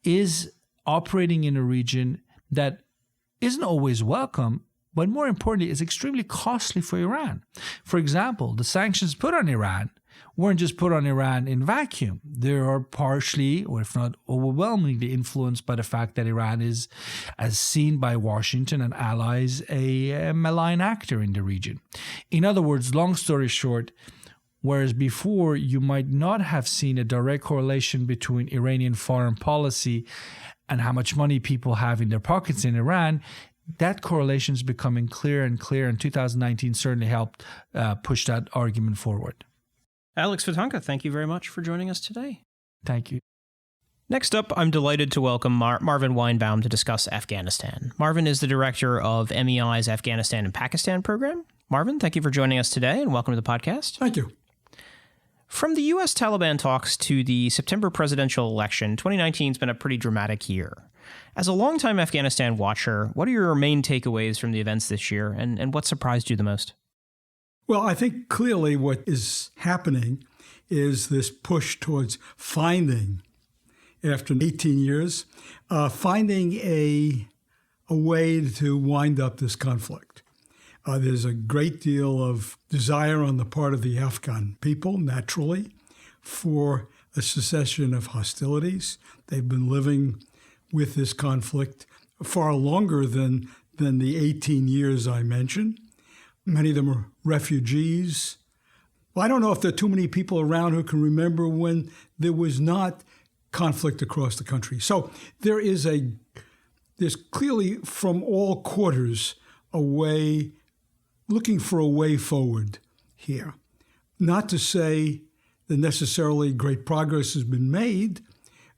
is operating in a region that isn't always welcome, but more importantly, is extremely costly for Iran. For example, the sanctions put on Iran weren't just put on Iran in vacuum. They are partially, or if not overwhelmingly, influenced by the fact that Iran is, as seen by Washington and allies, a malign actor in the region. In other words, long story short, whereas before you might not have seen a direct correlation between Iranian foreign policy and how much money people have in their pockets in Iran, that correlation is becoming clearer and clearer, and 2019 certainly helped push that argument forward. Alex Vatanka, thank you very much for joining us today. Thank you. Next up, I'm delighted to welcome Marvin Weinbaum to discuss Afghanistan. Marvin is the director of MEI's Afghanistan and Pakistan program. Marvin, thank you for joining us today, and welcome to the podcast. Thank you. From the U.S.-Taliban talks to the September presidential election, 2019 has been a pretty dramatic year. As a longtime Afghanistan watcher, what are your main takeaways from the events this year, and what surprised you the most? Well, I think clearly what is happening is this push towards finding, after 18 years, finding a way to wind up this conflict. There's a great deal of desire on the part of the Afghan people, naturally, for a cessation of hostilities. They've been living with this conflict far longer than the 18 years I mentioned. Many of them are refugees. Well, I don't know if there are too many people around who can remember when there was not conflict across the country. So there's clearly from all quarters a way, looking for a way forward here. Not to say that necessarily great progress has been made,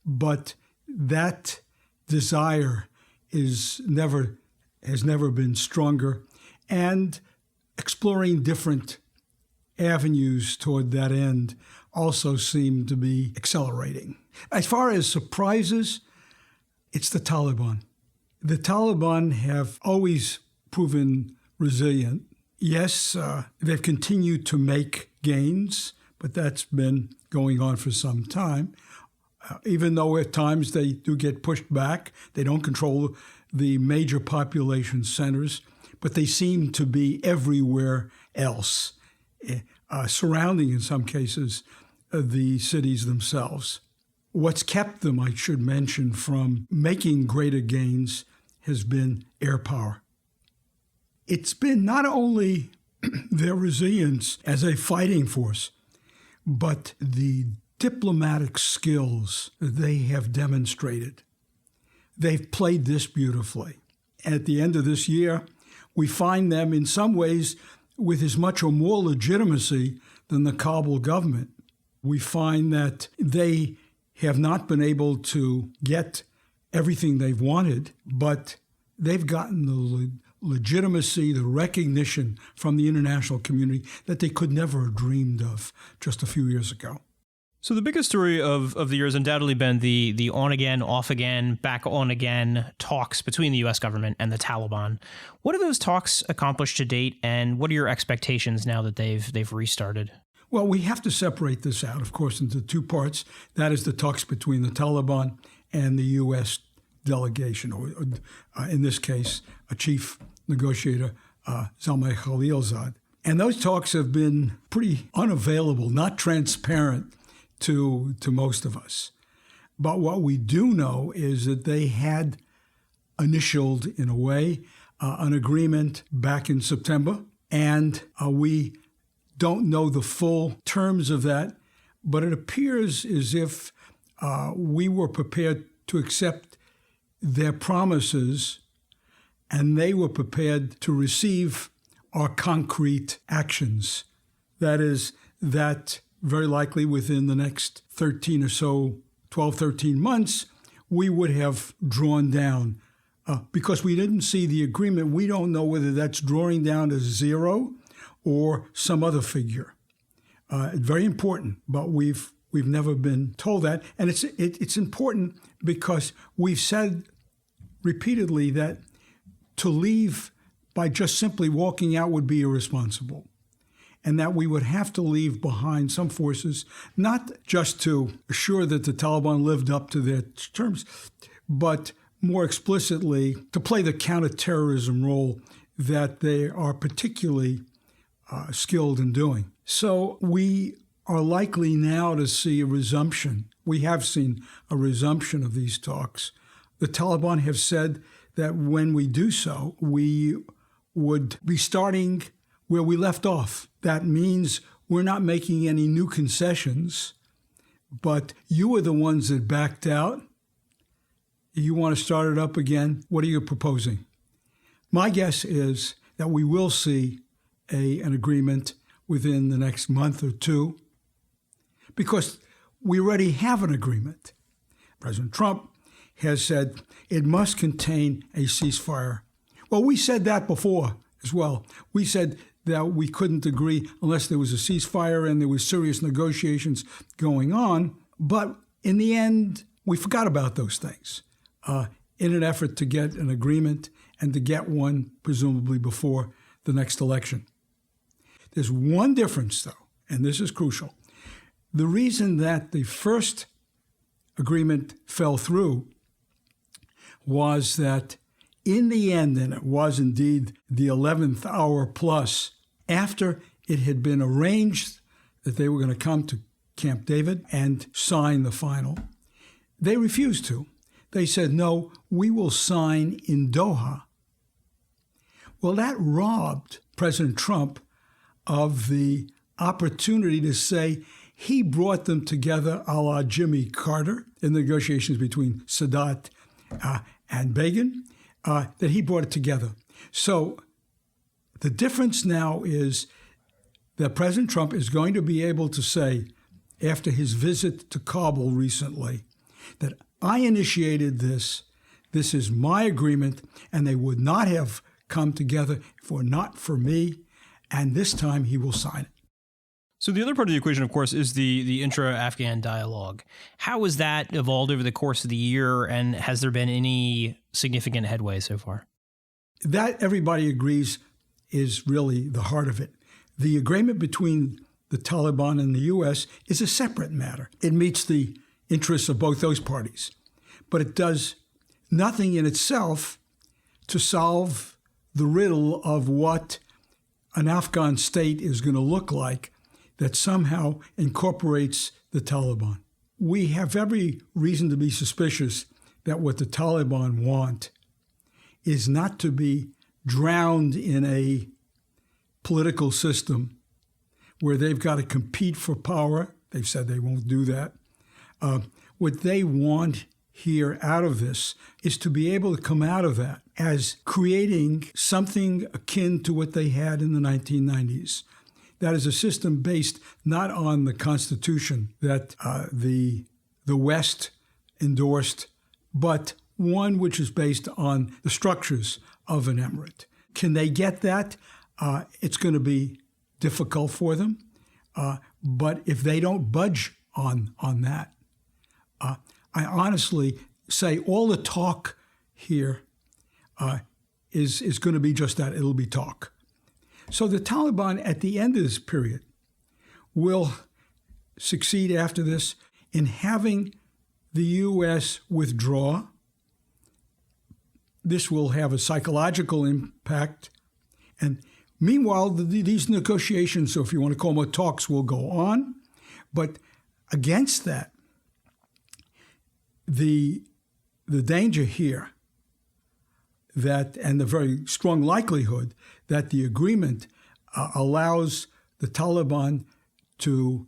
but that desire has never been stronger. And exploring different avenues toward that end also seem to be accelerating. As far as surprises, it's the Taliban. The Taliban have always proven resilient. Yes, they've continued to make gains, but that's been going on for some time. Even though at times they do get pushed back, they don't control the major population centers, but they seem to be everywhere else, surrounding, in some cases, the cities themselves. What's kept them, I should mention, from making greater gains has been air power. It's been not only their resilience as a fighting force, but the diplomatic skills that they have demonstrated. They've played this beautifully. At the end of this year, we find them in some ways with as much or more legitimacy than the Kabul government. We find that they have not been able to get everything they've wanted, but they've gotten the legitimacy, the recognition from the international community that they could never have dreamed of just a few years ago. So the biggest story of the year has undoubtedly been the on again, off again, back on again talks between the U.S. government and the Taliban. What have those talks accomplished to date, and what are your expectations now that they've restarted? Well, we have to separate this out, of course, into two parts. That is the talks between the Taliban and the U.S. delegation, or in this case, a chief negotiator, Zalmay Khalilzad. And those talks have been pretty unavailable, not transparent to most of us. But what we do know is that they had initialed, in a way, an agreement back in September, and we don't know the full terms of that, but it appears as if we were prepared to accept their promises, and they were prepared to receive our concrete actions. That is, that very likely within the next 13 or so, 12, 13 months, we would have drawn down. Because we didn't see the agreement, we don't know whether that's drawing down to zero or some other figure. Very important, but we've never been told that. And it's important because we've said repeatedly that to leave by just simply walking out would be irresponsible, and that we would have to leave behind some forces, not just to assure that the Taliban lived up to their terms, but more explicitly to play the counterterrorism role that they are particularly skilled in doing. So we are likely now to see a resumption. We have seen a resumption of these talks. The Taliban have said that when we do so, we would be starting where we left off. That means we're not making any new concessions, but you are the ones that backed out. You want to start it up again? What are you proposing? My guess is that we will see an agreement within the next month or two, because we already have an agreement. President Trump has said it must contain a ceasefire. Well, we said that before as well. We said that we couldn't agree unless there was a ceasefire and there was serious negotiations going on. But in the end, we forgot about those things in an effort to get an agreement and to get one presumably before the next election. There's one difference, though, and this is crucial. The reason that the first agreement fell through was that in the end, and it was indeed the 11th hour plus, after it had been arranged that they were going to come to Camp David and sign the final, they refused to. They said, no, we will sign in Doha. Well, that robbed President Trump of the opportunity to say he brought them together a la Jimmy Carter in the negotiations between Sadat and Begin, that he brought it together. So the difference now is that President Trump is going to be able to say, after his visit to Kabul recently, that I initiated this is my agreement, and they would not have come together if it were not for me, and this time he will sign it. So the other part of the equation, of course, is the Intra-Afghan Dialogue. How has that evolved over the course of the year, and has there been any significant headway so far? That, everybody agrees, is really the heart of it. The agreement between the Taliban and the U.S. is a separate matter. It meets the interests of both those parties, but it does nothing in itself to solve the riddle of what an Afghan state is going to look like that somehow incorporates the Taliban. We have every reason to be suspicious that what the Taliban want is not to be drowned in a political system where they've got to compete for power. They've said they won't do that. What they want here out of this is to be able to come out of that as creating something akin to what they had in the 1990s. That is a system based not on the Constitution that the West endorsed, but one which is based on the structures of an emirate. Can they get that? It's going to be difficult for them. But if they don't budge on that. I honestly say all the talk here is going to be just that. It'll be talk. So the Taliban at the end of this period will succeed after this in having the U.S. withdraw. This will have a psychological impact. And meanwhile, these negotiations, or if you want to call them talks, will go on. But against that, the danger here that, and the very strong likelihood that the agreement allows the Taliban to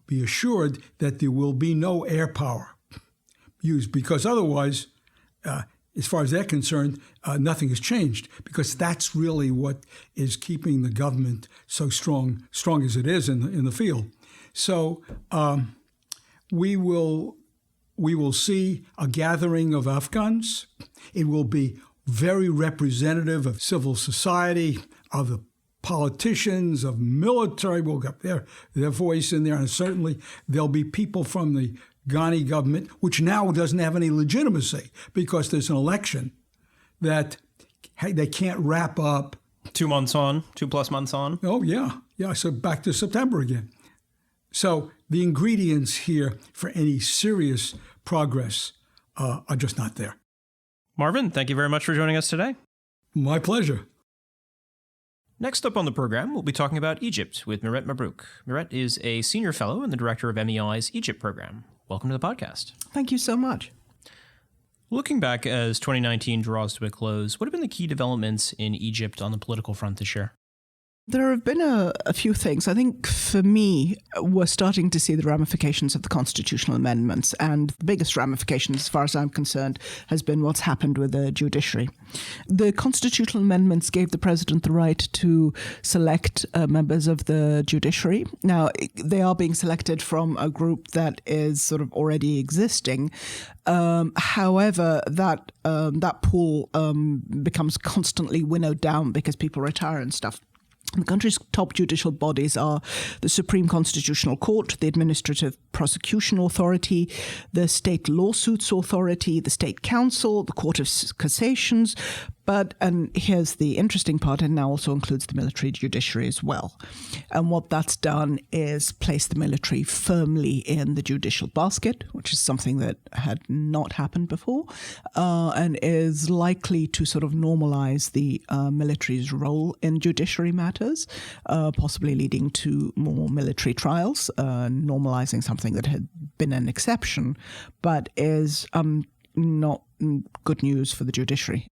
be assured that there will be no air power used, because otherwise, as far as they're concerned, nothing has changed, because that's really what is keeping the government so strong as it is in the field. So we will see a gathering of Afghans. It will be very representative of civil society, of the politicians, of military. Will get their voice in there, and certainly there'll be people from the Ghani government, which now doesn't have any legitimacy because there's an election that they can't wrap up. 2 months on, 2+ months on. Oh, yeah. So back to September again. So the ingredients here for any serious progress are just not there. Marvin, thank you very much for joining us today. My pleasure. Next up on the program, we'll be talking about Egypt with Mirette Mabrouk. Mirette is a senior fellow and the director of MEI's Egypt program. Welcome to the podcast. Thank you so much. Looking back as 2019 draws to a close, what have been the key developments in Egypt on the political front this year? There have been a few things. I think for me, we're starting to see the ramifications of the constitutional amendments. And the biggest ramification, as far as I'm concerned, has been what's happened with the judiciary. The constitutional amendments gave the president the right to select members of the judiciary. Now, they are being selected from a group that is sort of already existing. However, that pool becomes constantly winnowed down because people retire and stuff. The country's top judicial bodies are the Supreme Constitutional Court, the Administrative Prosecution Authority, the State Lawsuits Authority, the State Council, the Court of Cassations. But, and here's the interesting part, it now also includes the military judiciary as well. And what that's done is place the military firmly in the judicial basket, which is something that had not happened before, and is likely to sort of normalize the military's role in judiciary matters, possibly leading to more military trials, normalizing something that had been an exception, but is not good news for the judiciary.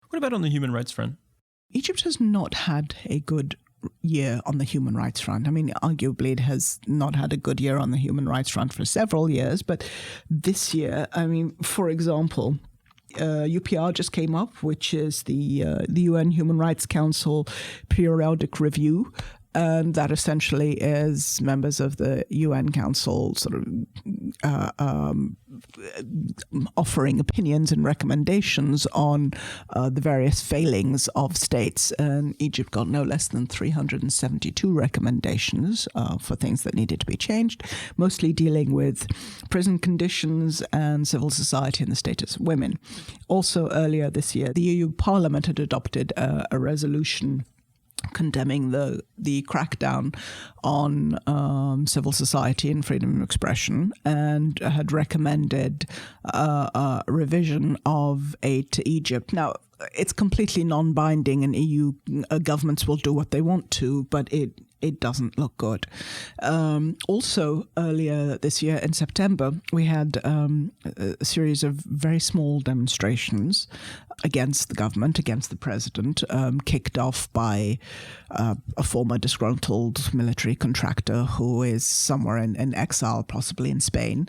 What about on the human rights front? Egypt has not had a good year on the human rights front. I mean, arguably it has not had a good year on the human rights front for several years, but this year, I mean, for example, UPR just came up, which is the UN Human Rights Council periodic review. And that essentially is members of the UN Council sort of offering opinions and recommendations on the various failings of states. And Egypt got no less than 372 recommendations for things that needed to be changed, mostly dealing with prison conditions and civil society and the status of women. Also earlier this year, the EU Parliament had adopted a resolution condemning the crackdown on civil society and freedom of expression, and had recommended a revision of aid to Egypt. Now, it's completely non-binding, and EU governments will do what they want to, but it doesn't look good. Also, earlier this year in September, we had a series of very small demonstrations against the government, against the president, kicked off by a former disgruntled military contractor who is somewhere in exile, possibly in Spain.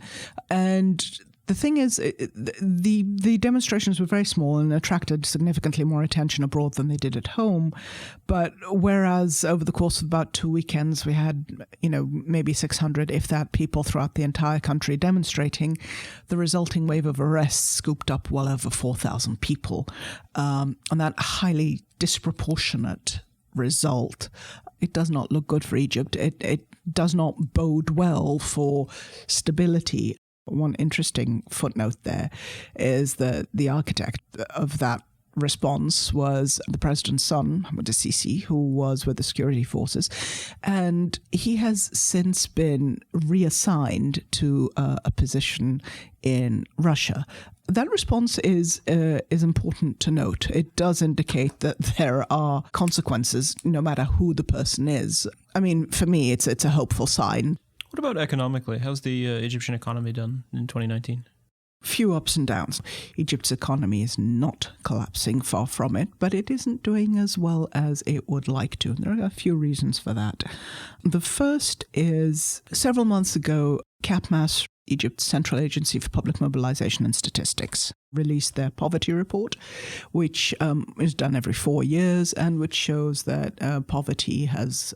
And the thing is, the demonstrations were very small and attracted significantly more attention abroad than they did at home. But whereas over the course of about 2 weekends, we had, maybe 600, if that, people throughout the entire country demonstrating, the resulting wave of arrests scooped up well over 4,000 people. And that highly disproportionate result does not look good for Egypt. It does not bode well for stability. One interesting footnote there is that the architect of that response was the president's son, Mohamed Sisi, who was with the security forces, and he has since been reassigned to a position in Russia. That response is important to note. It does indicate that there are consequences, no matter who the person is. I mean, for me, it's a hopeful sign. What about economically? How's the Egyptian economy done in 2019? Few ups and downs. Egypt's economy is not collapsing, far from it, but it isn't doing as well as it would like to. And there are a few reasons for that. The first is several months ago, CAPMAS, Egypt's Central Agency for Public Mobilization and Statistics, released their poverty report, which is done every 4 years and which shows that poverty has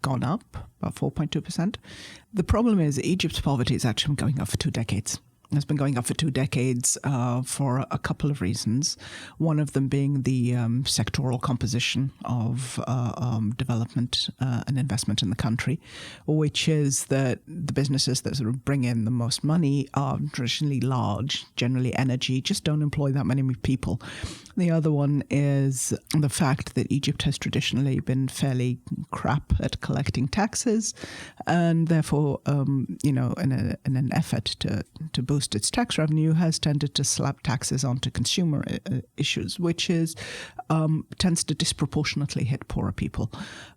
gone up about 4.2%. The problem is Egypt's poverty is actually going up for 2 decades. It's been going up for 2 decades for a couple of reasons. One of them being the sectoral composition of development and investment in the country, which is that the businesses that sort of bring in the most money are traditionally large, generally energy, just don't employ that many people. The other one is the fact that Egypt has traditionally been fairly crap at collecting taxes, and therefore, in an effort to boost its tax revenue, has tended to slap taxes onto consumer issues, which tends to disproportionately hit poorer people.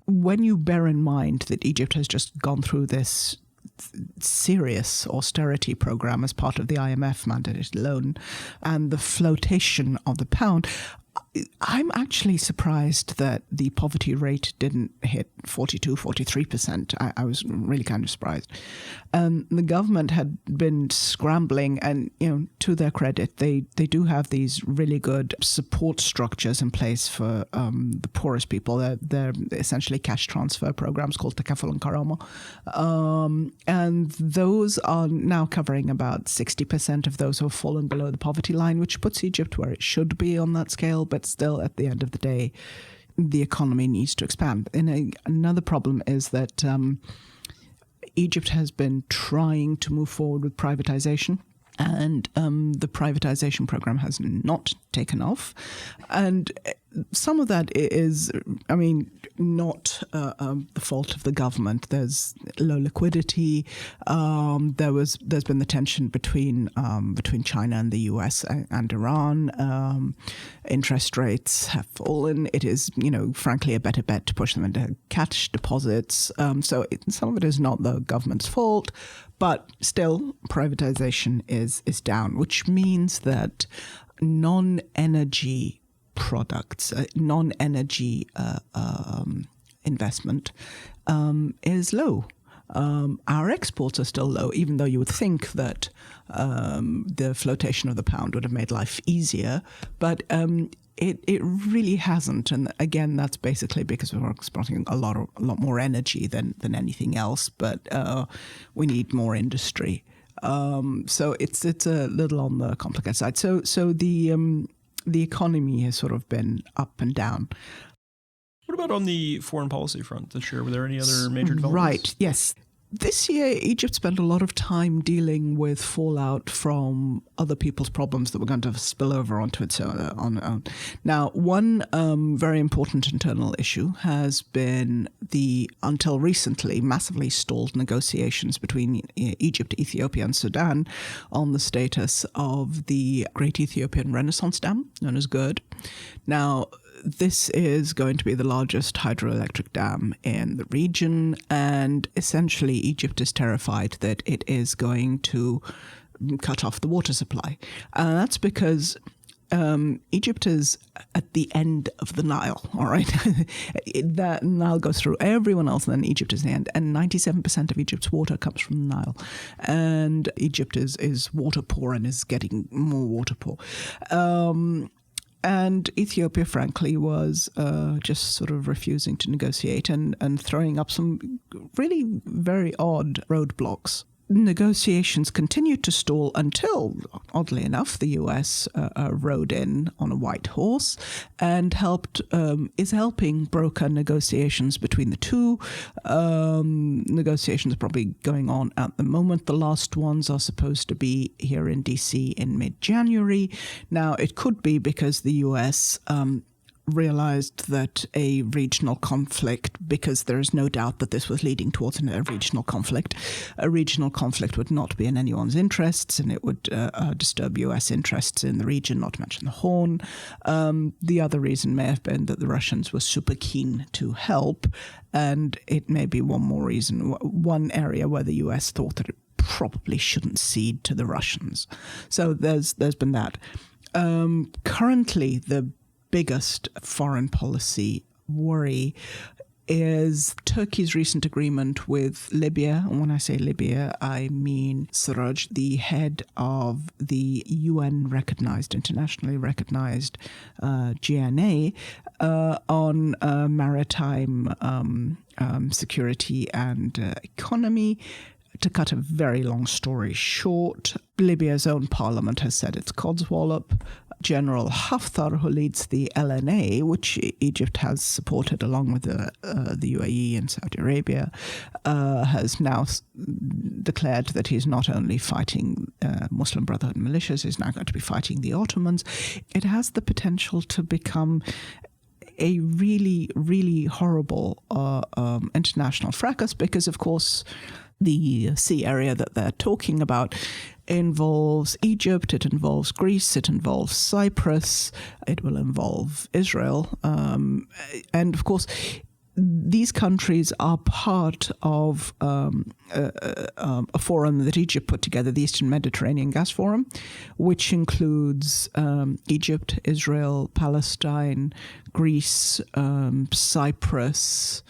When you bear in mind that Egypt has just gone through this serious austerity program as part of the IMF mandated loan and the flotation of the pound, I'm actually surprised that the poverty rate didn't hit 42, 43%. I was really kind of surprised. The government had been scrambling, and to their credit, they do have these really good support structures in place for the poorest people. They're essentially cash transfer programs called Takaful and Karama. And those are now covering about 60% of those who have fallen below the poverty line, which puts Egypt where it should be on that scale. But still, at the end of the day, the economy needs to expand. And another problem is that Egypt has been trying to move forward with privatization, and the privatization program has not taken off. And some of that is, not the fault of the government. There's low liquidity. There's been the tension between China and the US and Iran. Interest rates have fallen. It is, frankly, a better bet to push them into cash deposits. So some of it is not the government's fault, but still, privatization is down, which means that non-energy products, non-energy investment is low. Our exports are still low, even though you would think that the flotation of the pound would have made life easier, but it really hasn't. And again, that's basically because we're exporting a lot more energy than anything else, but we need more industry. So it's a little on the complicated side. So the economy has sort of been up and down. What about on the foreign policy front this year? Were there any other major developments? Right, yes. This year, Egypt spent a lot of time dealing with fallout from other people's problems that were going to spill over onto its own. Now, one very important internal issue has been the, until recently, massively stalled negotiations between Egypt, Ethiopia, and Sudan on the status of the Great Ethiopian Renaissance Dam, known as GERD. Now, this is going to be the largest hydroelectric dam in the region, and essentially Egypt is terrified that it is going to cut off the water supply. That's because Egypt is at the end of the Nile, all right? That Nile goes through everyone else, and then Egypt is the end. And 97% of Egypt's water comes from the Nile. And Egypt is water poor and is getting more water poor. And Ethiopia, frankly, was just sort of refusing to negotiate and throwing up some really very odd roadblocks. negotiations continued to stall until, oddly enough, the US rode in on a white horse and is helping broker negotiations between the two. Negotiations are probably going on at the moment. The last ones are supposed to be here in DC in mid-January. Now, it could be because the US realized that a regional conflict, because there is no doubt that this was leading towards a regional conflict would not be in anyone's interests, and it would disturb US interests in the region, not to mention the Horn. The other reason may have been that the Russians were super keen to help, and it may be one more reason, one area where the US thought that it probably shouldn't cede to the Russians. So there's been that. Currently, the biggest foreign policy worry is Turkey's recent agreement with Libya. And when I say Libya, I mean Sarraj, the head of the UN-recognized, internationally recognized GNA, on maritime security and economy. To cut a very long story short, Libya's own parliament has said it's codswallop. General Haftar, who leads the LNA, which Egypt has supported along with the UAE and Saudi Arabia, has now declared that he's not only fighting Muslim Brotherhood militias, he's now going to be fighting the Ottomans. It has the potential to become a really, really horrible international fracas because, of course, the sea area that they're talking about involves Egypt, it involves Greece, it involves Cyprus, it will involve Israel. And of course, these countries are part of a forum that Egypt put together, the Eastern Mediterranean Gas Forum, which includes Egypt, Israel, Palestine, Greece, Cyprus,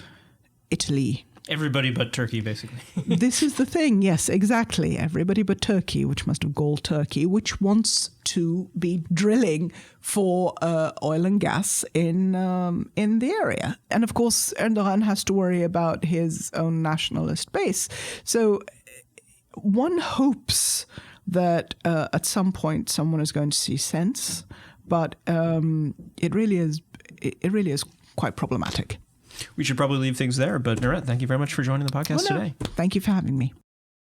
Italy. Everybody but Turkey, basically. This is the thing. Yes, exactly. Everybody but Turkey, which must have galled Turkey, which wants to be drilling for oil and gas in the area. And of course, Erdogan has to worry about his own nationalist base. So one hopes that at some point someone is going to see sense, but it really is quite problematic. We should probably leave things there, but Mirette, thank you very much for joining the podcast today. Thank you for having me.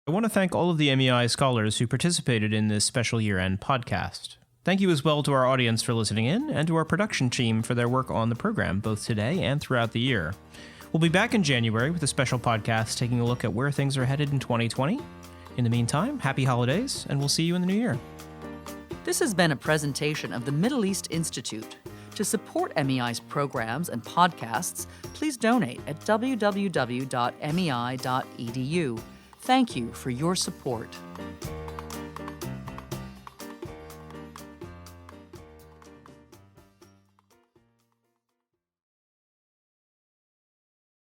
I want to thank all of the MEI scholars who participated in this special year-end podcast. Thank you as well to our audience for listening in, and to our production team for their work on the program, both today and throughout the year. We'll be back in January with a special podcast taking a look at where things are headed in 2020. In the meantime, happy holidays, and we'll see you in the new year. This has been a presentation of the Middle East Institute. To support MEI's programs and podcasts, please donate at www.mei.edu. Thank you for your support.